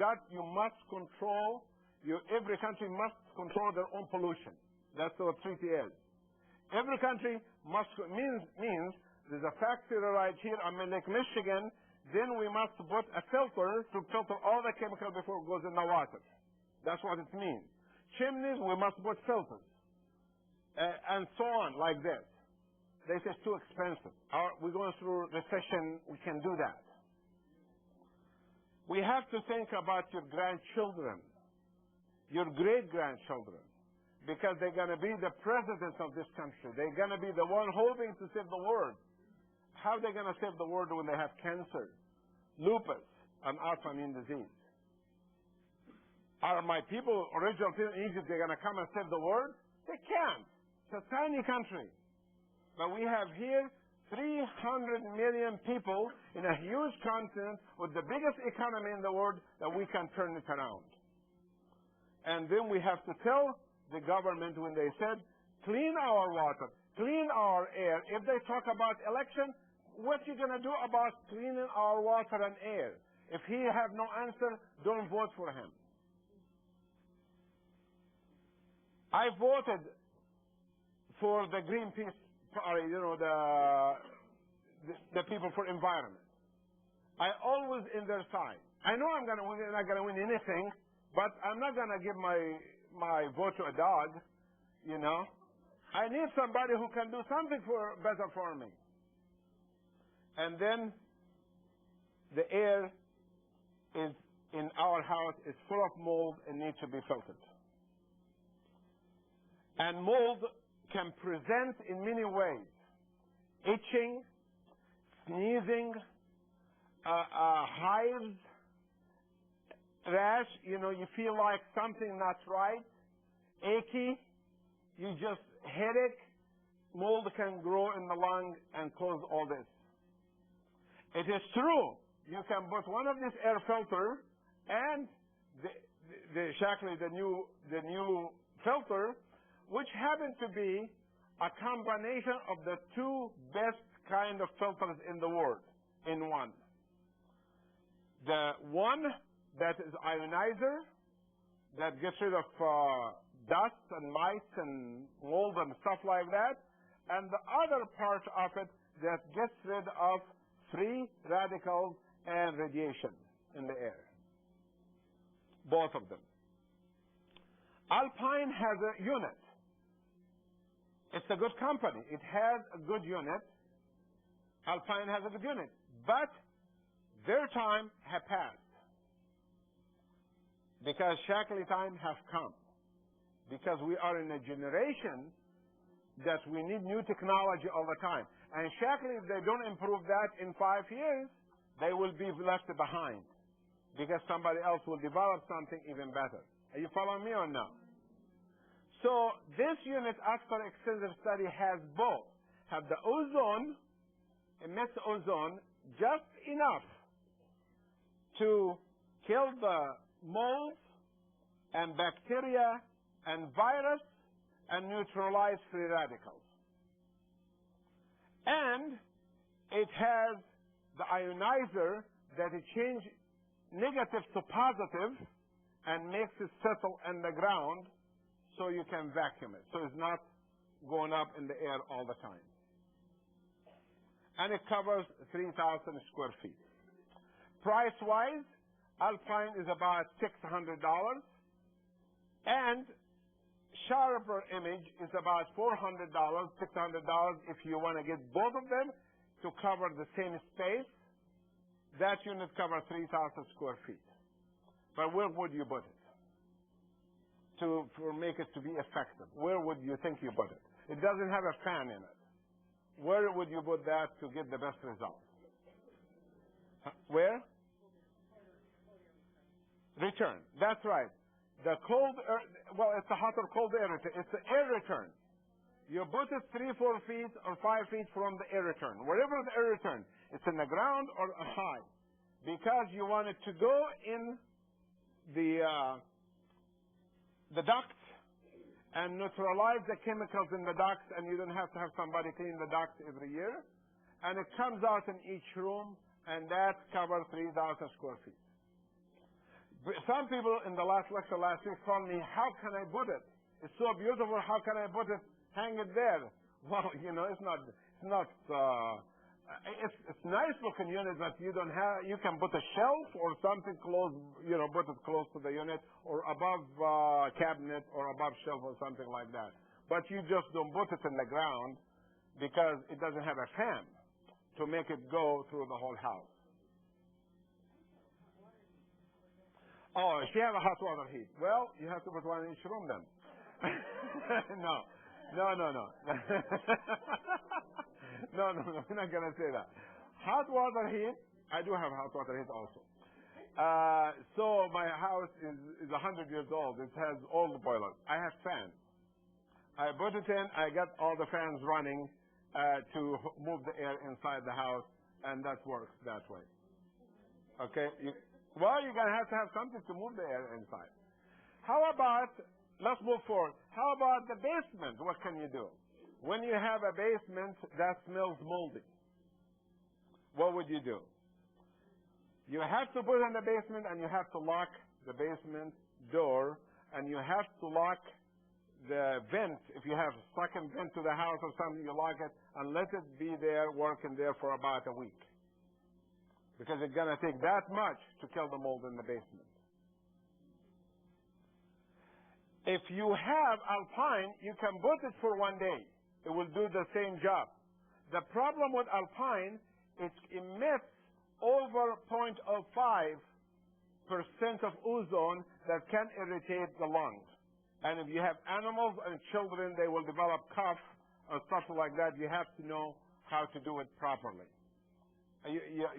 country must control their own pollution. That's what the treaty is. Every country means there's a factory right here on Lake Michigan, then we must put a filter to filter all the chemical before it goes in the water. That's what it means. Chimneys, we must put filters. And so on, like this. This is too expensive. We're going through recession, we can do that. We have to think about your grandchildren, your great-grandchildren, because they're going to be the presidents of this country. They're going to be the one hoping to save the world. How are they going to save the world when they have cancer, lupus, and autoimmune disease? Are my people, original people in Egypt, they're going to come and save the world? They can't. It's a tiny country. But we have here 300 million people in a huge continent with the biggest economy in the world that we can turn it around. And then we have to tell the government when they said, clean our water, clean our air. If they talk about election, what you going to do about cleaning our water and air? If he have no answer, don't vote for him. I voted for the Greenpeace party, the people for environment. I always in their side. I know I'm not going to win anything, but I'm not going to give my vote to a dog, I need somebody who can do something better for me. And then the air is in our house is full of mold and needs to be filtered. And mold can present in many ways. Itching, sneezing, hives, rash, you feel like something not right, achy, headache, mold can grow in the lung and cause all this. It is true, you can put one of these air filters and the new filter, which happen to be a combination of the two best kind of filters in the world in one. The one that is ionizer, that gets rid of dust and mice and mold and stuff like that, and the other part of it that gets rid of free radicals and radiation in the air. Both of them. Alpine has a unit. It's a good company. It has a good unit. Alpine has a good unit. But their time has passed. Because Shaklee time has come. Because we are in a generation that we need new technology all the time. And Shaklee, if they don't improve that in 5 years, they will be left behind. Because somebody else will develop something even better. Are you following me or no? So this unit, after extensive study, has both. Have the ozone, emits ozone just enough to kill the mold and bacteria and virus and neutralize free radicals. And it has the ionizer that it changes negative to positive and makes it settle in the ground so you can vacuum it. So it's not going up in the air all the time. And it covers 3,000 square feet. Price-wise, Alpine is about $600. And sharper image is about $400, $600 if you want to get both of them to cover the same space. That unit covers 3,000 square feet. But where would you put it to make it to be effective? Where would you think you put it? It doesn't have a fan in it. Where would you put that to get the best result? Where? Return. That's right. The cold air, well, it's a hot or cold air return. It's the air return. You put it 3, 4 feet or 5 feet from the air return. Wherever the air return, it's in the ground or high. Because you want it to go in the duct and neutralize the chemicals in the ducts, and you don't have to have somebody clean the ducts every year. And it comes out in each room, and that covers 3,000 square feet. Some people in the last lecture last week told me, how can I put it? It's so beautiful, how can I put it, hang it there? Well, it's nice looking unit, but you can put a shelf or something close, put it close to the unit or above cabinet or above shelf or something like that. But you just don't put it in the ground because it doesn't have a fan to make it go through the whole house. Oh, if you have a hot water heat, well, you have to put one in each room then. No. No, we're not going to say that. Hot water heat, I do have hot water heat also. So my house is 100 years old. It has all the boilers. I have fans. I put it in, I got all the fans running to move the air inside the house, and that works that way. Okay? You're going to have something to move the air inside. How about, let's move forward. How about the basement? What can you do? When you have a basement that smells moldy, what would you do? You have to put it in the basement, and you have to lock the basement door, and you have to lock the vent. If you have a second vent to the house or something, you lock it and let it be there, working there for about a week. Because it's going to take that much to kill the mold in the basement. If you have alpine, you can put it for 1 day. It will do the same job. The problem with alpine, it emits over 0.05% of ozone that can irritate the lungs. And if you have animals and children, they will develop cough or stuff like that. You have to know how to do it properly.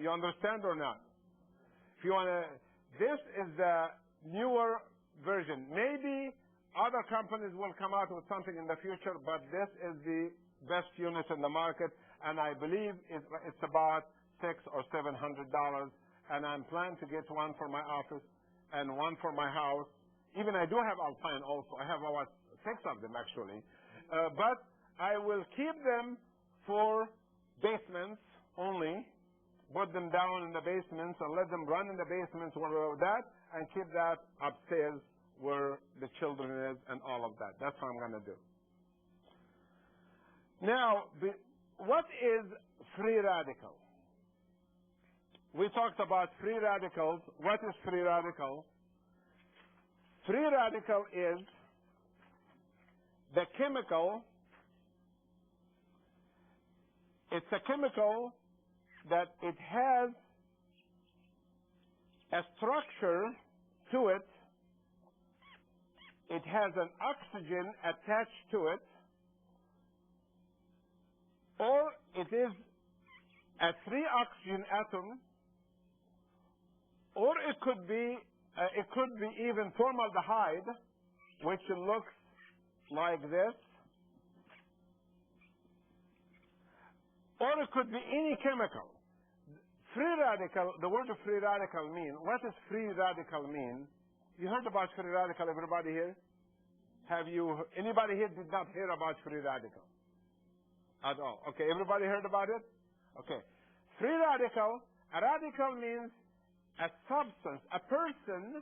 You understand or not? If you want to, this is the newer version. Maybe other companies will come out with something in the future, but this is the best unit in the market, and I believe it's about $600 or $700. And I'm planning to get one for my office and one for my house. Even I do have alpine also. I have about 6 of them actually, but I will keep them for basements only. Put them down in the basements and let them run in the basements where that, and keep that upstairs where the children is and all of that. That's what I'm going to do. Now, what is free radical? We talked about free radicals. What is free radical? Free radical is the chemical. It's a chemical that it has a structure to it. It has an oxygen attached to it, or it is a 3-oxygen atom, or it could be even formaldehyde, which looks like this, or it could be any chemical. Free radical, the word free radical mean, what does free radical mean? You heard about free radical, everybody here? Anybody here did not hear about free radical? At all. Okay, everybody heard about it? Okay. Free radical, a radical means a substance, a person,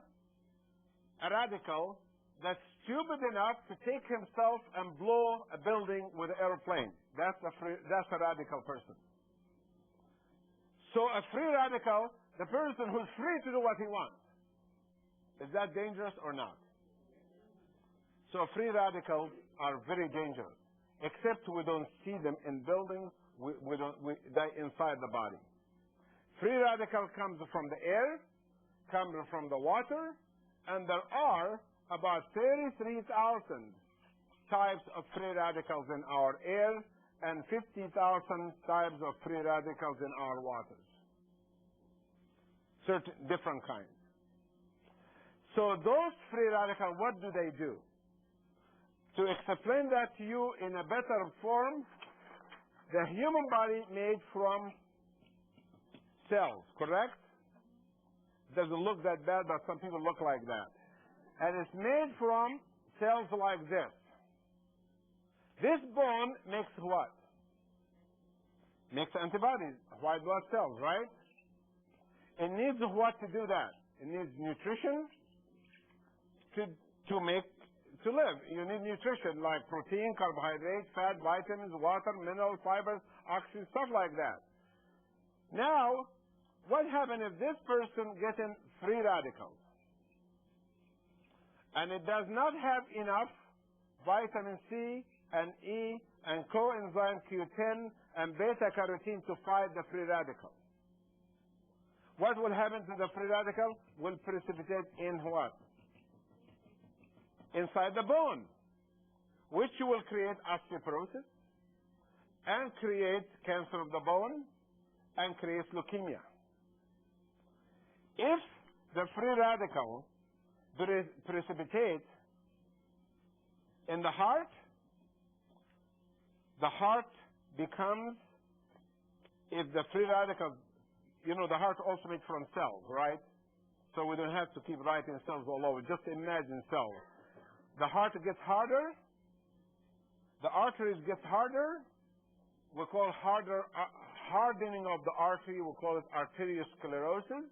a radical, that's stupid enough to take himself and blow a building with an airplane. That's a radical person. So a free radical, the person who's free to do what he wants. Is that dangerous or not? So free radicals are very dangerous, except we don't see them in buildings. They're inside the body. Free radical comes from the air, comes from the water, and there are about 33,000 types of free radicals in our air and 50,000 types of free radicals in our waters. certain different kinds. So those free radicals, what do they do? To explain that to you in a better form, the human body made from cells, correct? Doesn't look that bad, but some people look like that. And it's made from cells like this. This bone makes what? Makes antibodies, white blood cells, right? It needs what to do that? It needs nutrition to live. You need nutrition like protein, carbohydrates, fat, vitamins, water, minerals, fibers, oxygen, stuff like that. Now, what happens if this person gets in free radicals and it does not have enough vitamin C and E and coenzyme Q10 and beta-carotene to fight the free radical? What will happen to the free radical? Will precipitate in what? Inside the bone, which will create osteoporosis and create cancer of the bone and create leukemia. If the free radical precipitates in the heart becomes, if the free radicals, the heart also made from cells, right? So we don't have to keep writing cells all over. Just imagine cells. The heart gets harder. The arteries get harder. We call hardening of the artery, we call it arteriosclerosis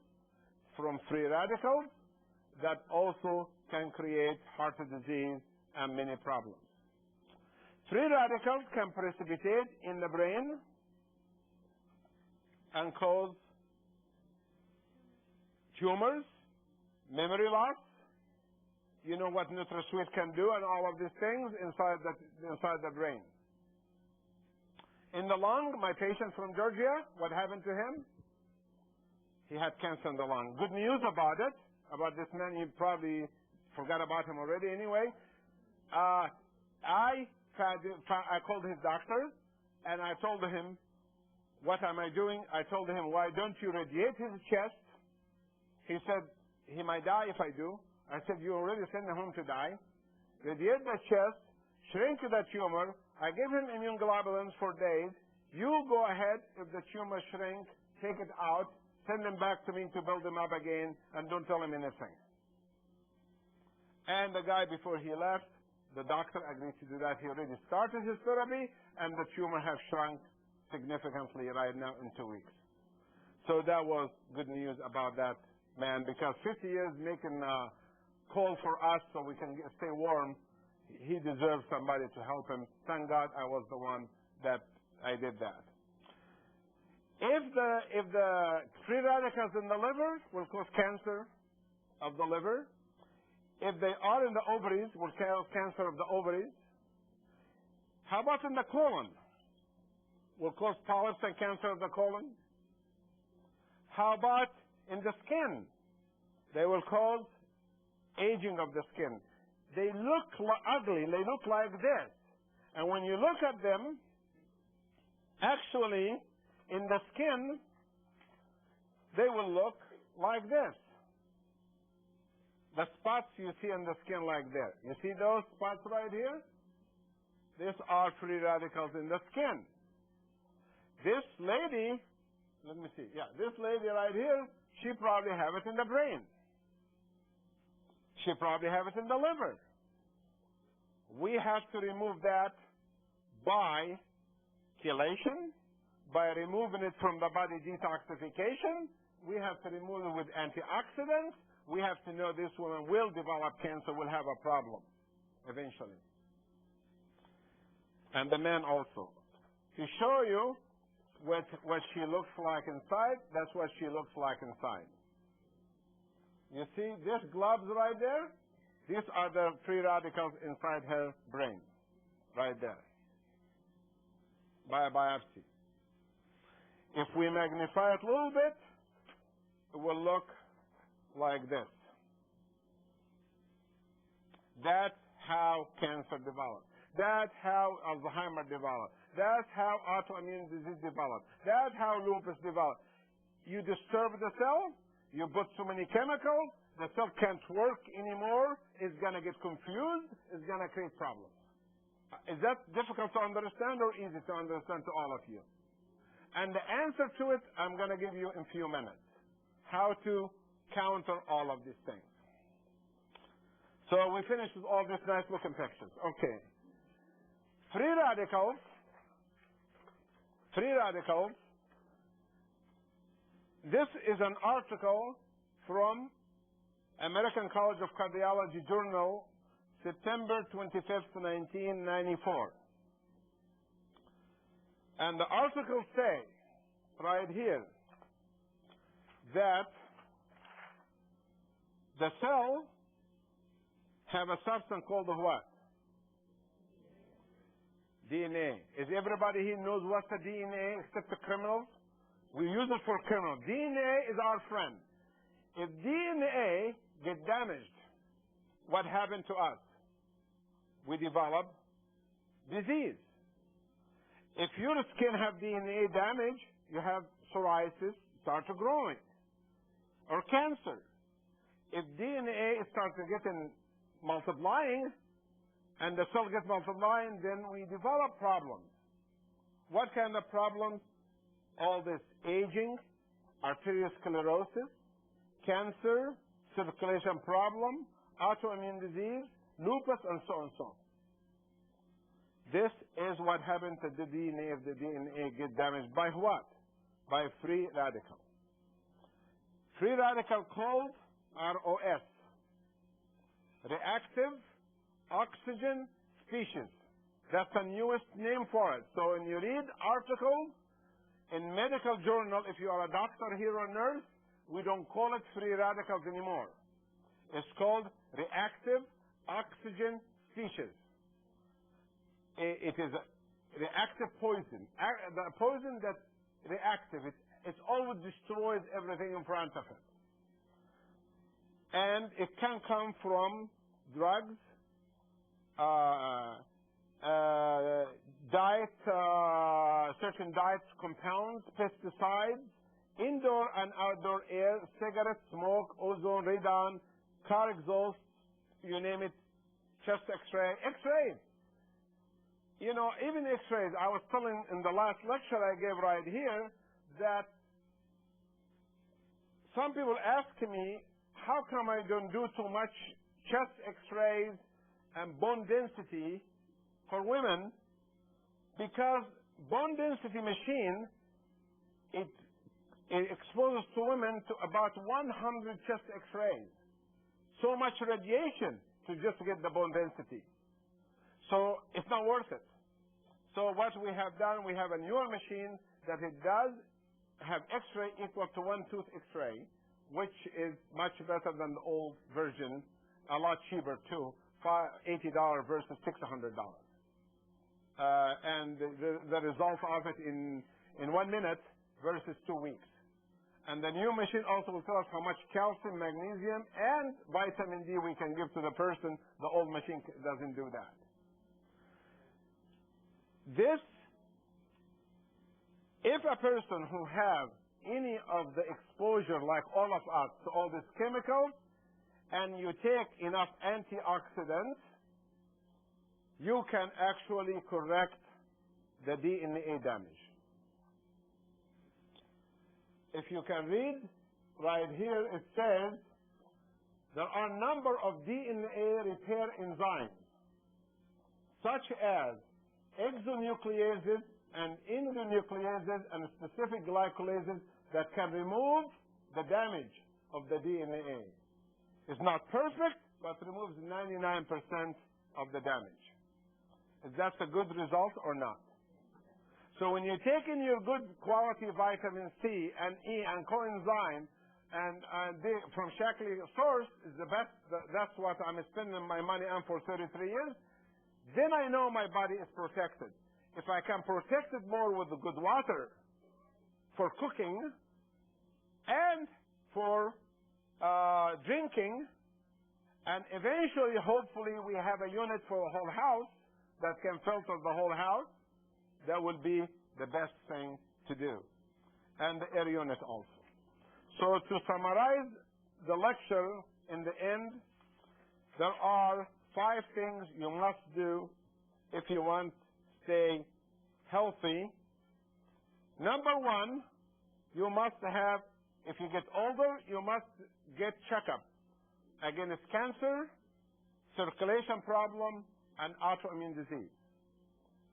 from free radicals that also can create heart disease and many problems. Free radicals can precipitate in the brain and cause tumors, memory loss. You know what NutraSweet can do and all of these things inside the brain. In the lung, my patient from Georgia, what happened to him? He had cancer in the lung. Good news about this man. You probably forgot about him already anyway. I called his doctor and I told him, what am I doing? I told him, why don't you radiate his chest? He said, he might die if I do. I said, you already sent him home to die. Radiate the chest, shrink the tumor. I gave him immune globulins for days. You go ahead, if the tumor shrinks, take it out, send him back to me to build him up again, and don't tell him anything. And the guy, before he left, the doctor agreed to do that. He already started his therapy, and the tumor has shrunk significantly right now in 2 weeks. So that was good news about that man, because 50 years making call for us so we can stay warm, he deserves somebody to help him. Thank God I was the one that I did that. If the free radicals in the liver will cause cancer of the liver, if they are in the ovaries, will cause cancer of the ovaries. How about in the colon? Will cause polyps and cancer of the colon. How about in the skin? They will cause aging of the skin. They look ugly. They look like this. And when you look at them, actually, in the skin, they will look like this. The spots you see in the skin like this. You see those spots right here? These are free radicals in the skin. This lady, let me see. Yeah, this lady right here, she probably have it in the brain. She probably have it in the liver. We have to remove that by chelation, by removing it from the body detoxification. We have to remove it with antioxidants. We have to know this woman will develop cancer, will have a problem eventually. And the man also. To show you what she looks like inside, that's what she looks like inside. You see these globs right there? These are the free radicals inside her brain, right there, by a biopsy. If we magnify it a little bit, it will look like this. That's how cancer develops. That's how Alzheimer develops. That's how autoimmune disease develops. That's how lupus develops. You disturb the cell, You put too many chemicals, the cell can't work anymore, it's going to get confused, it's going to create problems. Is that difficult to understand or easy to understand to all of you? And the answer to it, I'm going to give you in a few minutes. How to counter all of these things. So we finished with all these nice looking pictures. Okay. Free radicals. This is an article from American College of Cardiology Journal, September 25th, 1994. And the article says, right here, that the cell have a substance called what? DNA. Is everybody here knows what's the DNA except the criminals? We use it for criminals. DNA is our friend. If DNA get damaged, what happened to us? We develop disease. If your skin have DNA damage, you have psoriasis, start to growing, or cancer. If DNA starts to getting multiplying, and the cell gets multiplying, then we develop problems. What kind of problems? All this aging, arteriosclerosis, cancer, circulation problem, autoimmune disease, lupus, and so on and so on. This is what happened to the DNA if the DNA get damaged by what? By free radical. Free radical called ROS, reactive oxygen species. That's the newest name for it. So when you read articles in medical journal, if you are a doctor here or nurse, we don't call it free radicals anymore. It's called reactive oxygen species. It is a reactive poison. The poison that's reactive, it always destroys everything in front of it. And it can come from drugs, certain diet compounds, pesticides, indoor and outdoor air, cigarette smoke, ozone, radon, car exhaust, you name it, chest x-ray, x-rays. You know, even x-rays, I was telling in the last lecture I gave right here that some people ask me, how come I don't do too much chest x-rays and bone density for women? Because bone density machine, it exposes to women to about 100 chest x-rays. So much radiation to just get the bone density. So it's not worth it. So what we have done, we have a newer machine that it does have x-ray equal to one tooth x-ray, which is much better than the old version, a lot cheaper too, $80 versus $600. And the result of it in 1 minute versus 2 weeks. And the new machine also will tell us how much calcium, magnesium, and vitamin D we can give to the person. The old machine doesn't do that. This, if a person who have any of the exposure like all of us to all these chemicals, and you take enough antioxidants, you can actually correct the DNA damage. If you can read, right here it says, there are a number of DNA repair enzymes, such as exonucleases and endonucleases and specific glycolases that can remove the damage of the DNA. It's not perfect, but removes 99% of the damage. Is that a good result or not? So when you take in your good quality vitamin C and E and coenzyme, and they, from Shaklee source is the best, that's what I'm spending my money on for 33 years, then I know my body is protected. If I can protect it more with the good water for cooking and for drinking, and eventually, hopefully, we have a unit for a whole house that can filter the whole house, that will be the best thing to do. And the air unit also. So to summarize the lecture in the end, there are 5 things you must do if you want to stay healthy. Number 1, you must have, if you get older, you must get checkup against cancer, circulation problem, and autoimmune disease.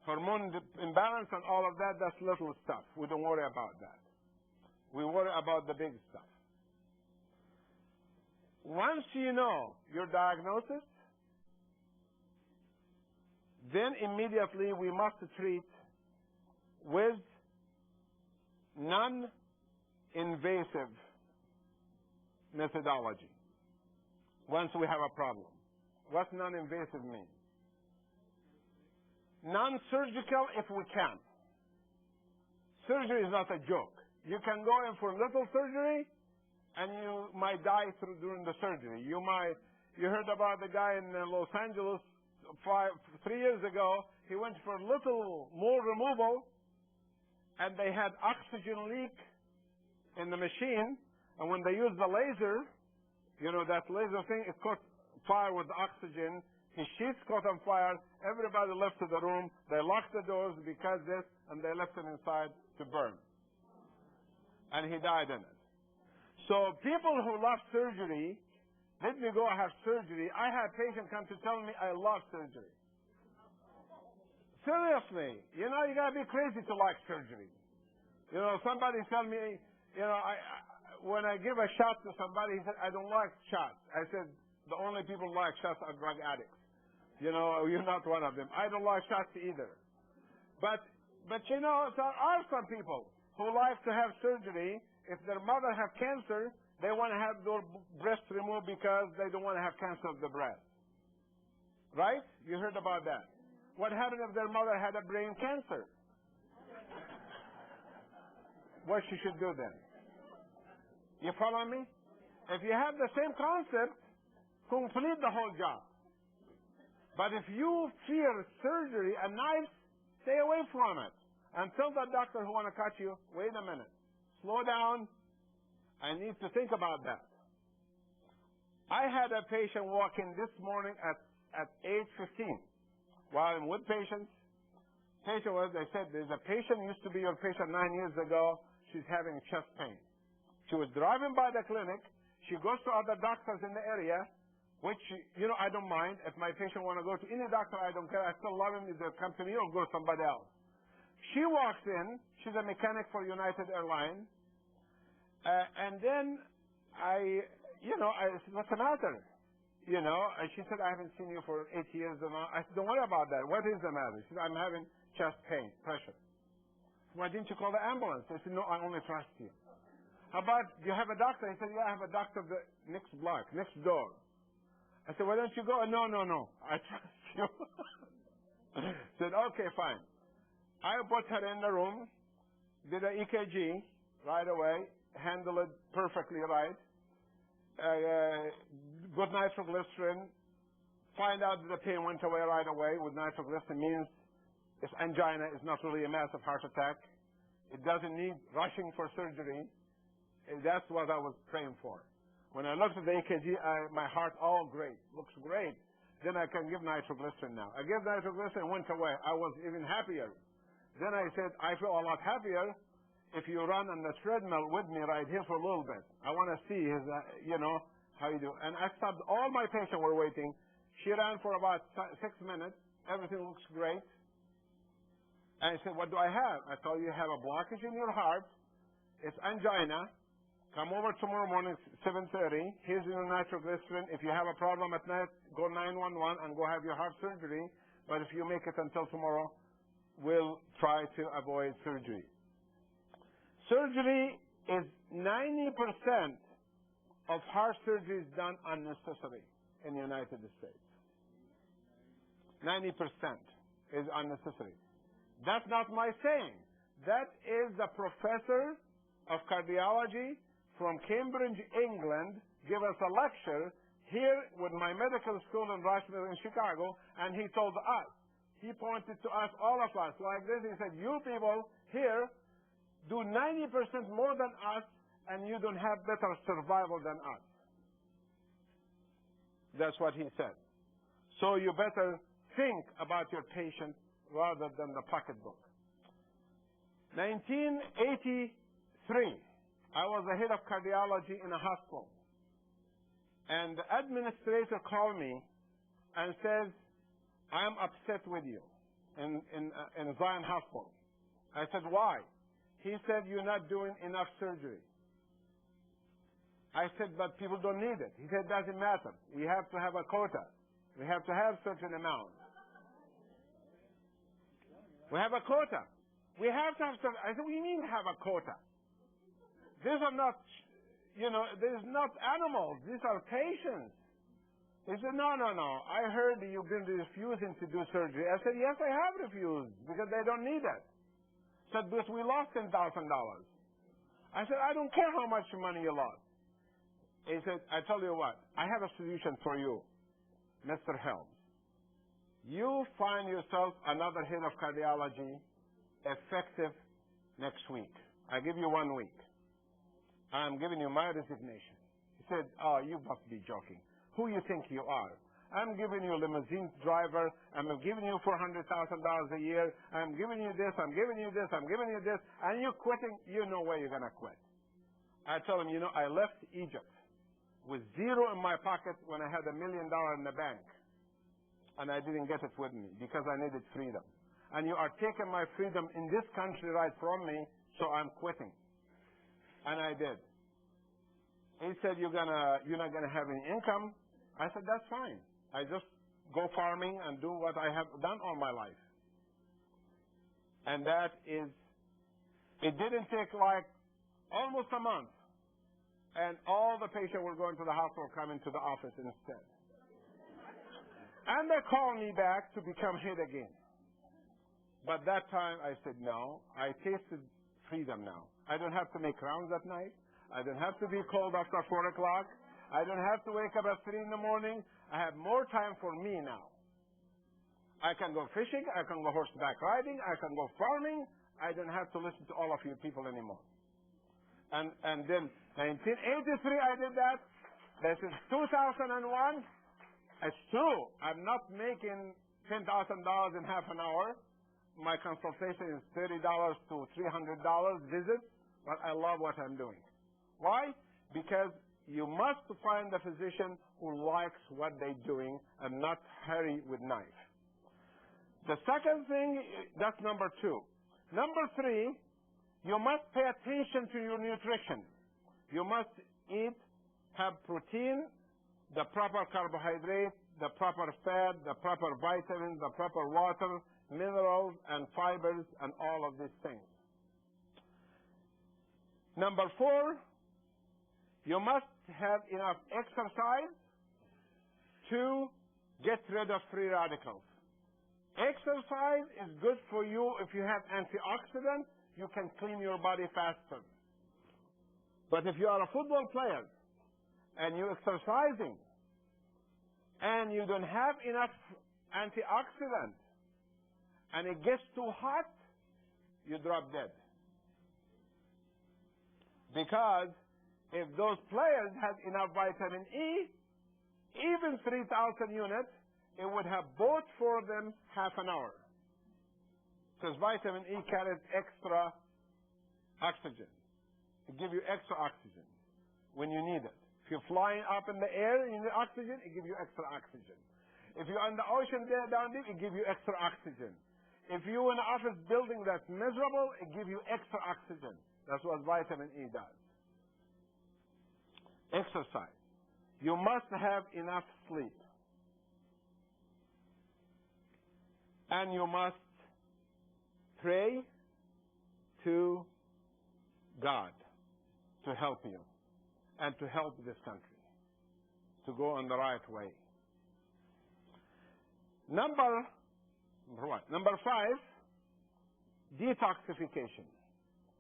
Hormone imbalance and all of that, that's little stuff. We don't worry about that. We worry about the big stuff. Once you know your diagnosis, then immediately we must treat with non-invasive methodology once we have a problem. What non-invasive mean? Non-surgical if we can. Surgery is not a joke. You can go in for little surgery and you might die during the surgery. You heard about the guy in Los Angeles 3 years ago. He went for little more removal and they had oxygen leak in the machine, and when they used the laser, you know that laser thing, it caught fire with oxygen. His sheets caught on fire. Everybody left the room. They locked the doors because this, and they left him inside to burn. And he died in it. So people who love surgery, let me go have surgery. I had patients come to tell me I love surgery. Seriously, you know, you gotta be crazy to like surgery. You know, somebody tell me, you know, when I give a shot to somebody, he said, I don't like shots. I said, the only people who like shots are drug addicts. You know, you're not one of them. I don't like shots either. But you know, there are some people who like to have surgery. If their mother have cancer, they want to have their breast removed because they don't want to have cancer of the breast. Right? You heard about that. What happened if their mother had a brain cancer? What she should do then? You follow me? If you have the same concept, complete the whole job. But if you fear surgery and knives, stay away from it. And tell that doctor who want to cut you, wait a minute. Slow down. I need to think about that. I had a patient walk in this morning at 8:15. While I'm with patients, they said, there's a patient used to be your patient 9 years ago. She's having chest pain. She was driving by the clinic. She goes to other doctors in the area, which, you know, I don't mind. If my patient want to go to any doctor, I don't care. I still love him. Either come to me or go to somebody else. She walks in. She's a mechanic for United Airlines. And then I said, what's the matter? You know, and she said, I haven't seen you for 8 years. And I said, don't worry about that. What is the matter? She said, I'm having chest pain, pressure. Why didn't you call the ambulance? I said, no, I only trust you. How about, do you have a doctor? He said, yeah, I have a doctor the next block, next door. I said, why don't you go? No, I trust you. Said, okay, fine. I put her in the room, did an EKG right away, handled it perfectly right. Got nitroglycerin, find out that the pain went away right away. With nitroglycerin means it's angina, it's not really a massive heart attack. It doesn't need rushing for surgery. And that's what I was praying for. When I looked at the EKG, my heart, great, looks great. Then I can give nitroglycerin now. I gave nitroglycerin, went away. I was even happier. Then I said, I feel a lot happier if you run on the treadmill with me right here for a little bit. I want to see his, how you do. And I stopped. All my patients were waiting. She ran for about 6 minutes. Everything looks great. And I said, what do I have? I told you have a blockage in your heart. It's angina. Come over tomorrow morning, 7:30. Here's your nitroglycerin. If you have a problem at night, go 911 and go have your heart surgery. But if you make it until tomorrow, we'll try to avoid surgery. Surgery is 90% of heart surgery is done unnecessary in the United States. 90% is unnecessary. That's not my saying. That is the professor of cardiology from Cambridge, England, give us a lecture here with my medical school in Rochester in Chicago, and he told us, he pointed to us, all of us, like this. He said, you people here do 90% more than us, and you don't have better survival than us. That's what he said. So you better think about your patient rather than the pocketbook. 1983, I was the head of cardiology in a hospital. And the administrator called me and says, I'm upset with you in Zion Hospital. I said, why? He said, you're not doing enough surgery. I said, but people don't need it. He said, it doesn't matter. We have to have a quota. We have to have certain amount. We have a quota. We have to have certain. I said, what do you mean have a quota? These are not, these are not animals. These are patients. He said, no. I heard you've been refusing to do surgery. I said, yes, I have refused because they don't need it. He said, because we lost $10,000. I said, I don't care how much money you lost. He said, I tell you what, I have a solution for you, Mr. Helms. You find yourself another head of cardiology effective next week. I give you 1 week. I'm giving you my resignation. He said, oh, you must be joking. Who you think you are? I'm giving you a limousine driver. I'm giving you $400,000 a year. I'm giving you this. I'm giving you this. I'm giving you this. And you're quitting. You know where you're going to quit. I tell him, I left Egypt with zero in my pocket when I had $1 million in the bank. And I didn't get it with me because I needed freedom. And you are taking my freedom in this country right from me, so I'm quitting. And I did. He said, you're not gonna have any income. I said, that's fine. I just go farming and do what I have done all my life. And it didn't take like almost a month. And all the patients were going to the hospital coming to the office instead. And they called me back to become head again. But that time I said, no, I tasted freedom now. I don't have to make rounds at night. I don't have to be called after 4 o'clock. I don't have to wake up at 3 in the morning. I have more time for me now. I can go fishing. I can go horseback riding. I can go farming. I don't have to listen to all of you people anymore. And then 1983 I did that. This is 2001. It's true. I'm not making $10,000 in half an hour. My consultation is $30 to $300 visit, but I love what I'm doing. Why? Because you must find a physician who likes what they're doing and not hurry with knife. The second thing, that's number 2. Number 3, you must pay attention to your nutrition. You must have protein, the proper carbohydrate, the proper fat, the proper vitamins, the proper water, minerals, and fibers, and all of these things. Number 4, you must have enough exercise to get rid of free radicals. Exercise is good for you if you have antioxidants. You can clean your body faster. But if you are a football player and you're exercising and you don't have enough antioxidants and it gets too hot, you drop dead. Because if those players had enough vitamin E, even 3,000 units, it would have both for them half an hour. Because vitamin E carries extra oxygen. It gives you extra oxygen when you need it. If you're flying up in the air and you need oxygen, it gives you extra oxygen. If you're on the ocean there down deep, it gives you extra oxygen. If you're in an office building that's miserable, it gives you extra oxygen. That's what vitamin E does. Exercise. You must have enough sleep. And you must pray to God to help you and to help this country to go in the right way. Number 5, detoxification.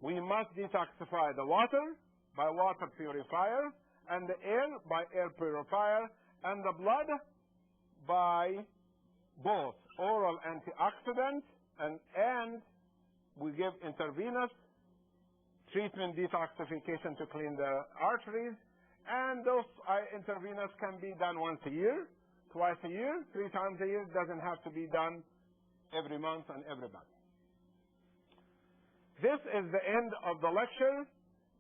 We must detoxify the water by water purifier, and the air by air purifier, and the blood by both oral antioxidants and we give intravenous treatment detoxification to clean the arteries. And those intravenous can be done once a year, twice a year, 3 times a year. It doesn't have to be done every month on everybody. This is the end of the lecture,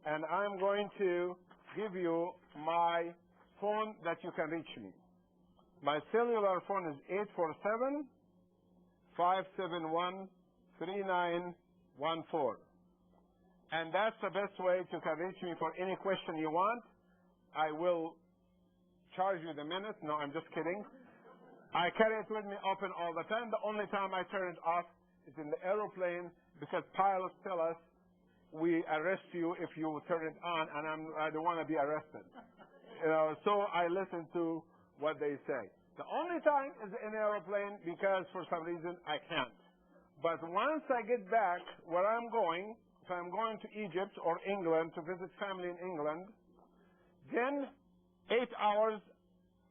and I'm going to give you my phone that you can reach me. My cellular phone is 847-571-3914. And that's the best way to can reach me for any question you want. I will charge you the minute. No, I'm just kidding. I carry it with me open all the time. The only time I turn it off is in the aeroplane, because pilots tell us we arrest you if you turn it on, and I don't want to be arrested. So I listen to what they say. The only time is in the aeroplane, because for some reason I can't. But once I get back where I'm going, if I'm going to Egypt or England to visit family in England, then 8 hours,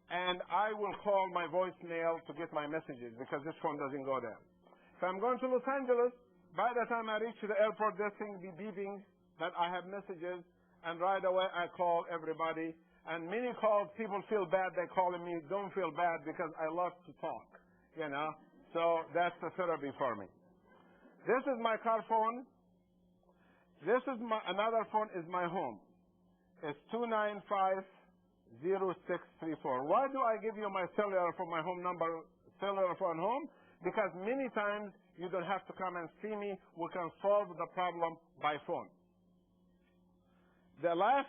and I will call my voicemail to get my messages, because this phone doesn't go there. If I'm going to Los Angeles, by the time I reach the airport, this thing will be beeping that I have messages, and right away I call everybody. And many calls, people feel bad, they're calling me. Don't feel bad, because I love to talk, So that's the therapy for me. This is my car phone. This is another phone is my home. It's 295-0634. Why do I give you my cellular phone, my home number, cellular phone home? Because many times you don't have to come and see me. We can solve the problem by phone. The last,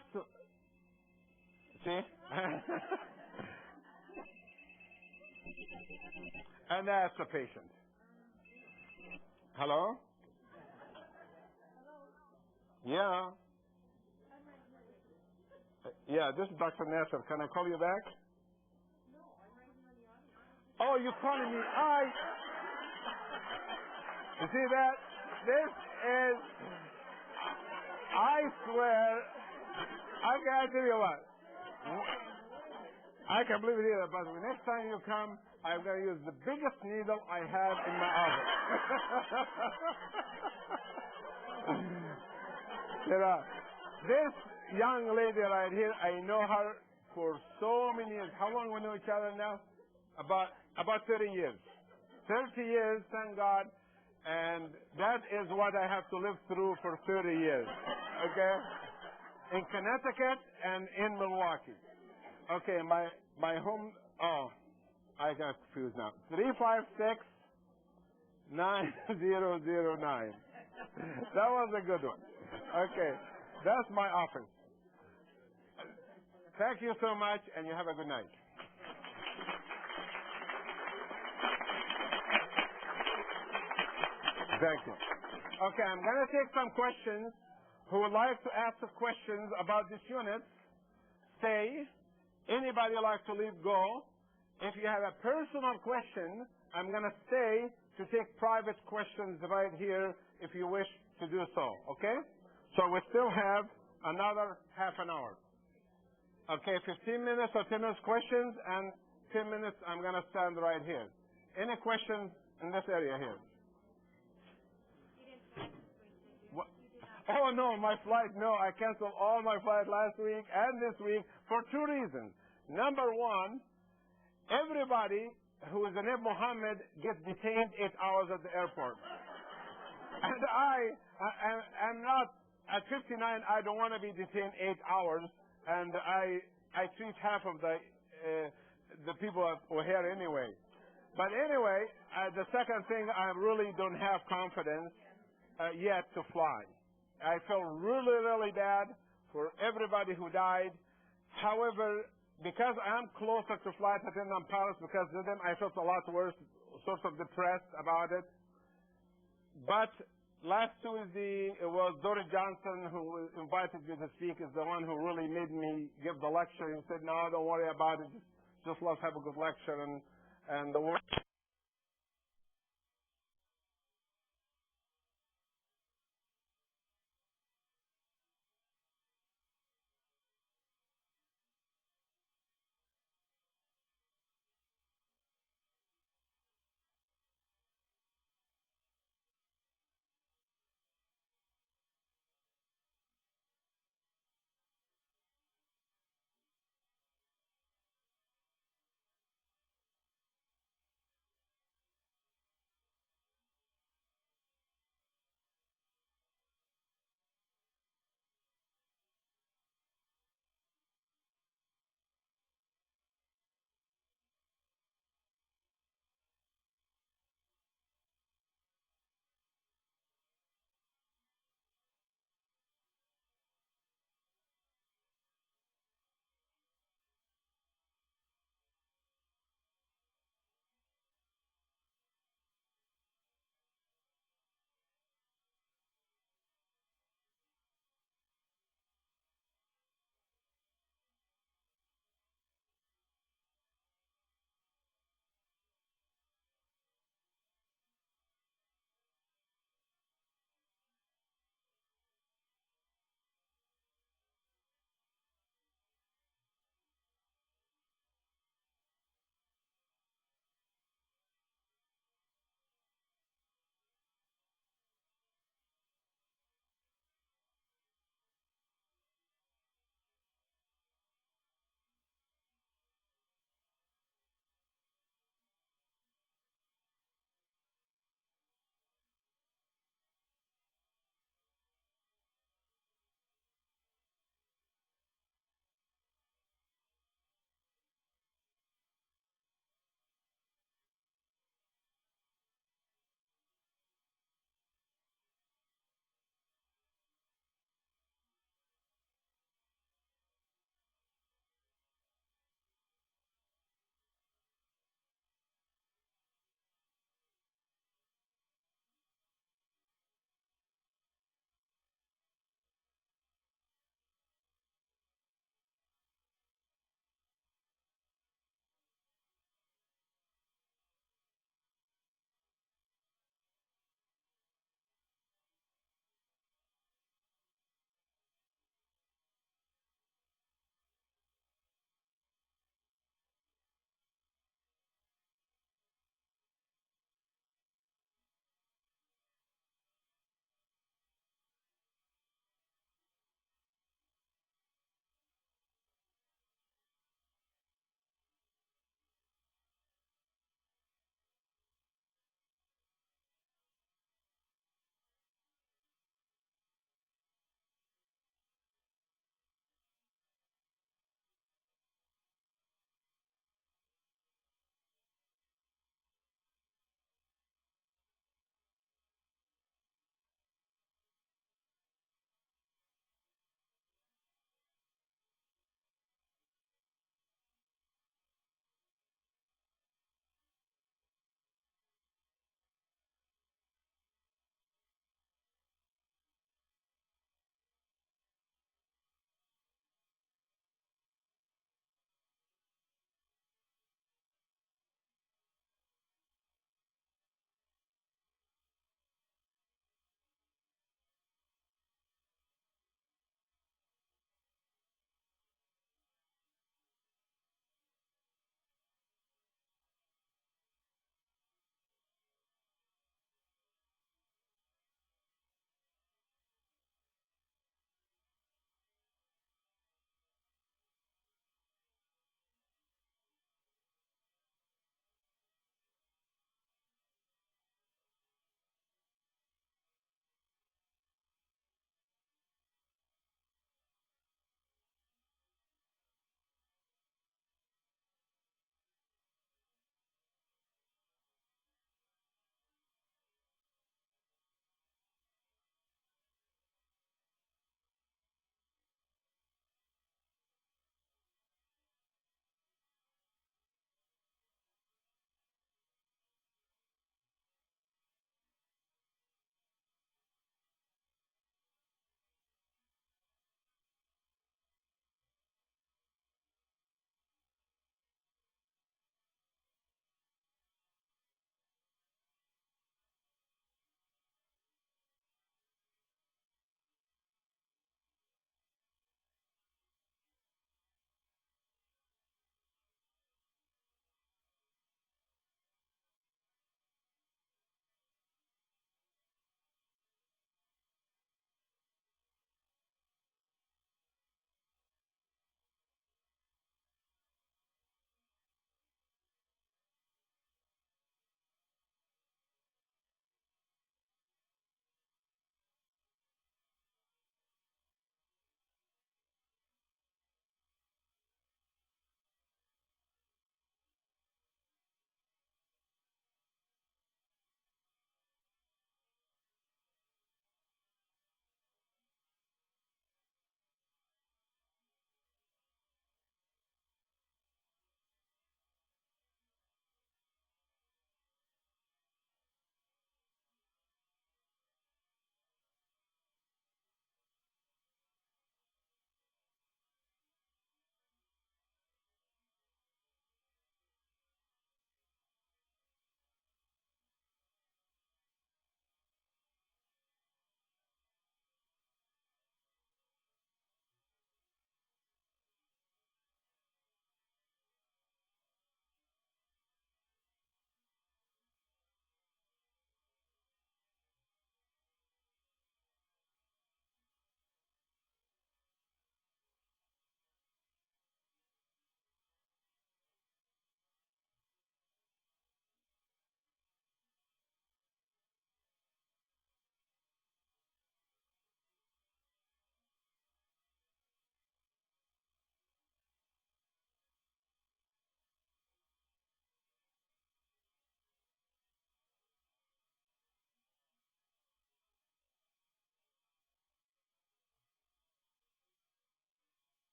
see? And that's the patient. Hello? Yeah. Yeah, this is Dr. Nasr. Can I call you back? Oh, you're calling me. You see that? This is, I swear, I can tell you what. I can't believe it either, but the next time you come, I'm going to use the biggest needle I have in my office. This young lady right here, I know her for so many years. How long we know each other now? About 30 years. 30 years, thank God. And that is what I have to live through for 30 years. Okay? In Connecticut and in Milwaukee. Okay, my home, I got confused now. 356-9009. That was a good one. Okay, that's my office. Thank you so much, and you have a good night. Thank you. Okay, I'm going to take some questions. Who would like to ask the questions about this unit, stay. Anybody like to leave, go. If you have a personal question, I'm going to stay to take private questions right here if you wish to do so, okay? So we still have another half an hour. Okay, 15 minutes or 10 minutes questions, and 10 minutes I'm going to stand right here. Any questions in this area here? What? Oh, no, my flight, no. I canceled all my flight last week and this week for 2 reasons. Number one, everybody who is a Mohamed gets detained 8 hours at the airport. And I'm not, at 59, I don't want to be detained 8 hours, and I treat half of the people who are here anyway. But anyway, the second thing, I really don't have confidence yet to fly. I feel really, really bad for everybody who died. However, because I'm closer to flight attendant pilots, because of them, I felt a lot worse, sort of depressed about it. But last Tuesday, it was Doris Johnson who invited me to speak, is the one who really made me give the lecture. He said, no, don't worry about it. Just let's have a good lecture. And the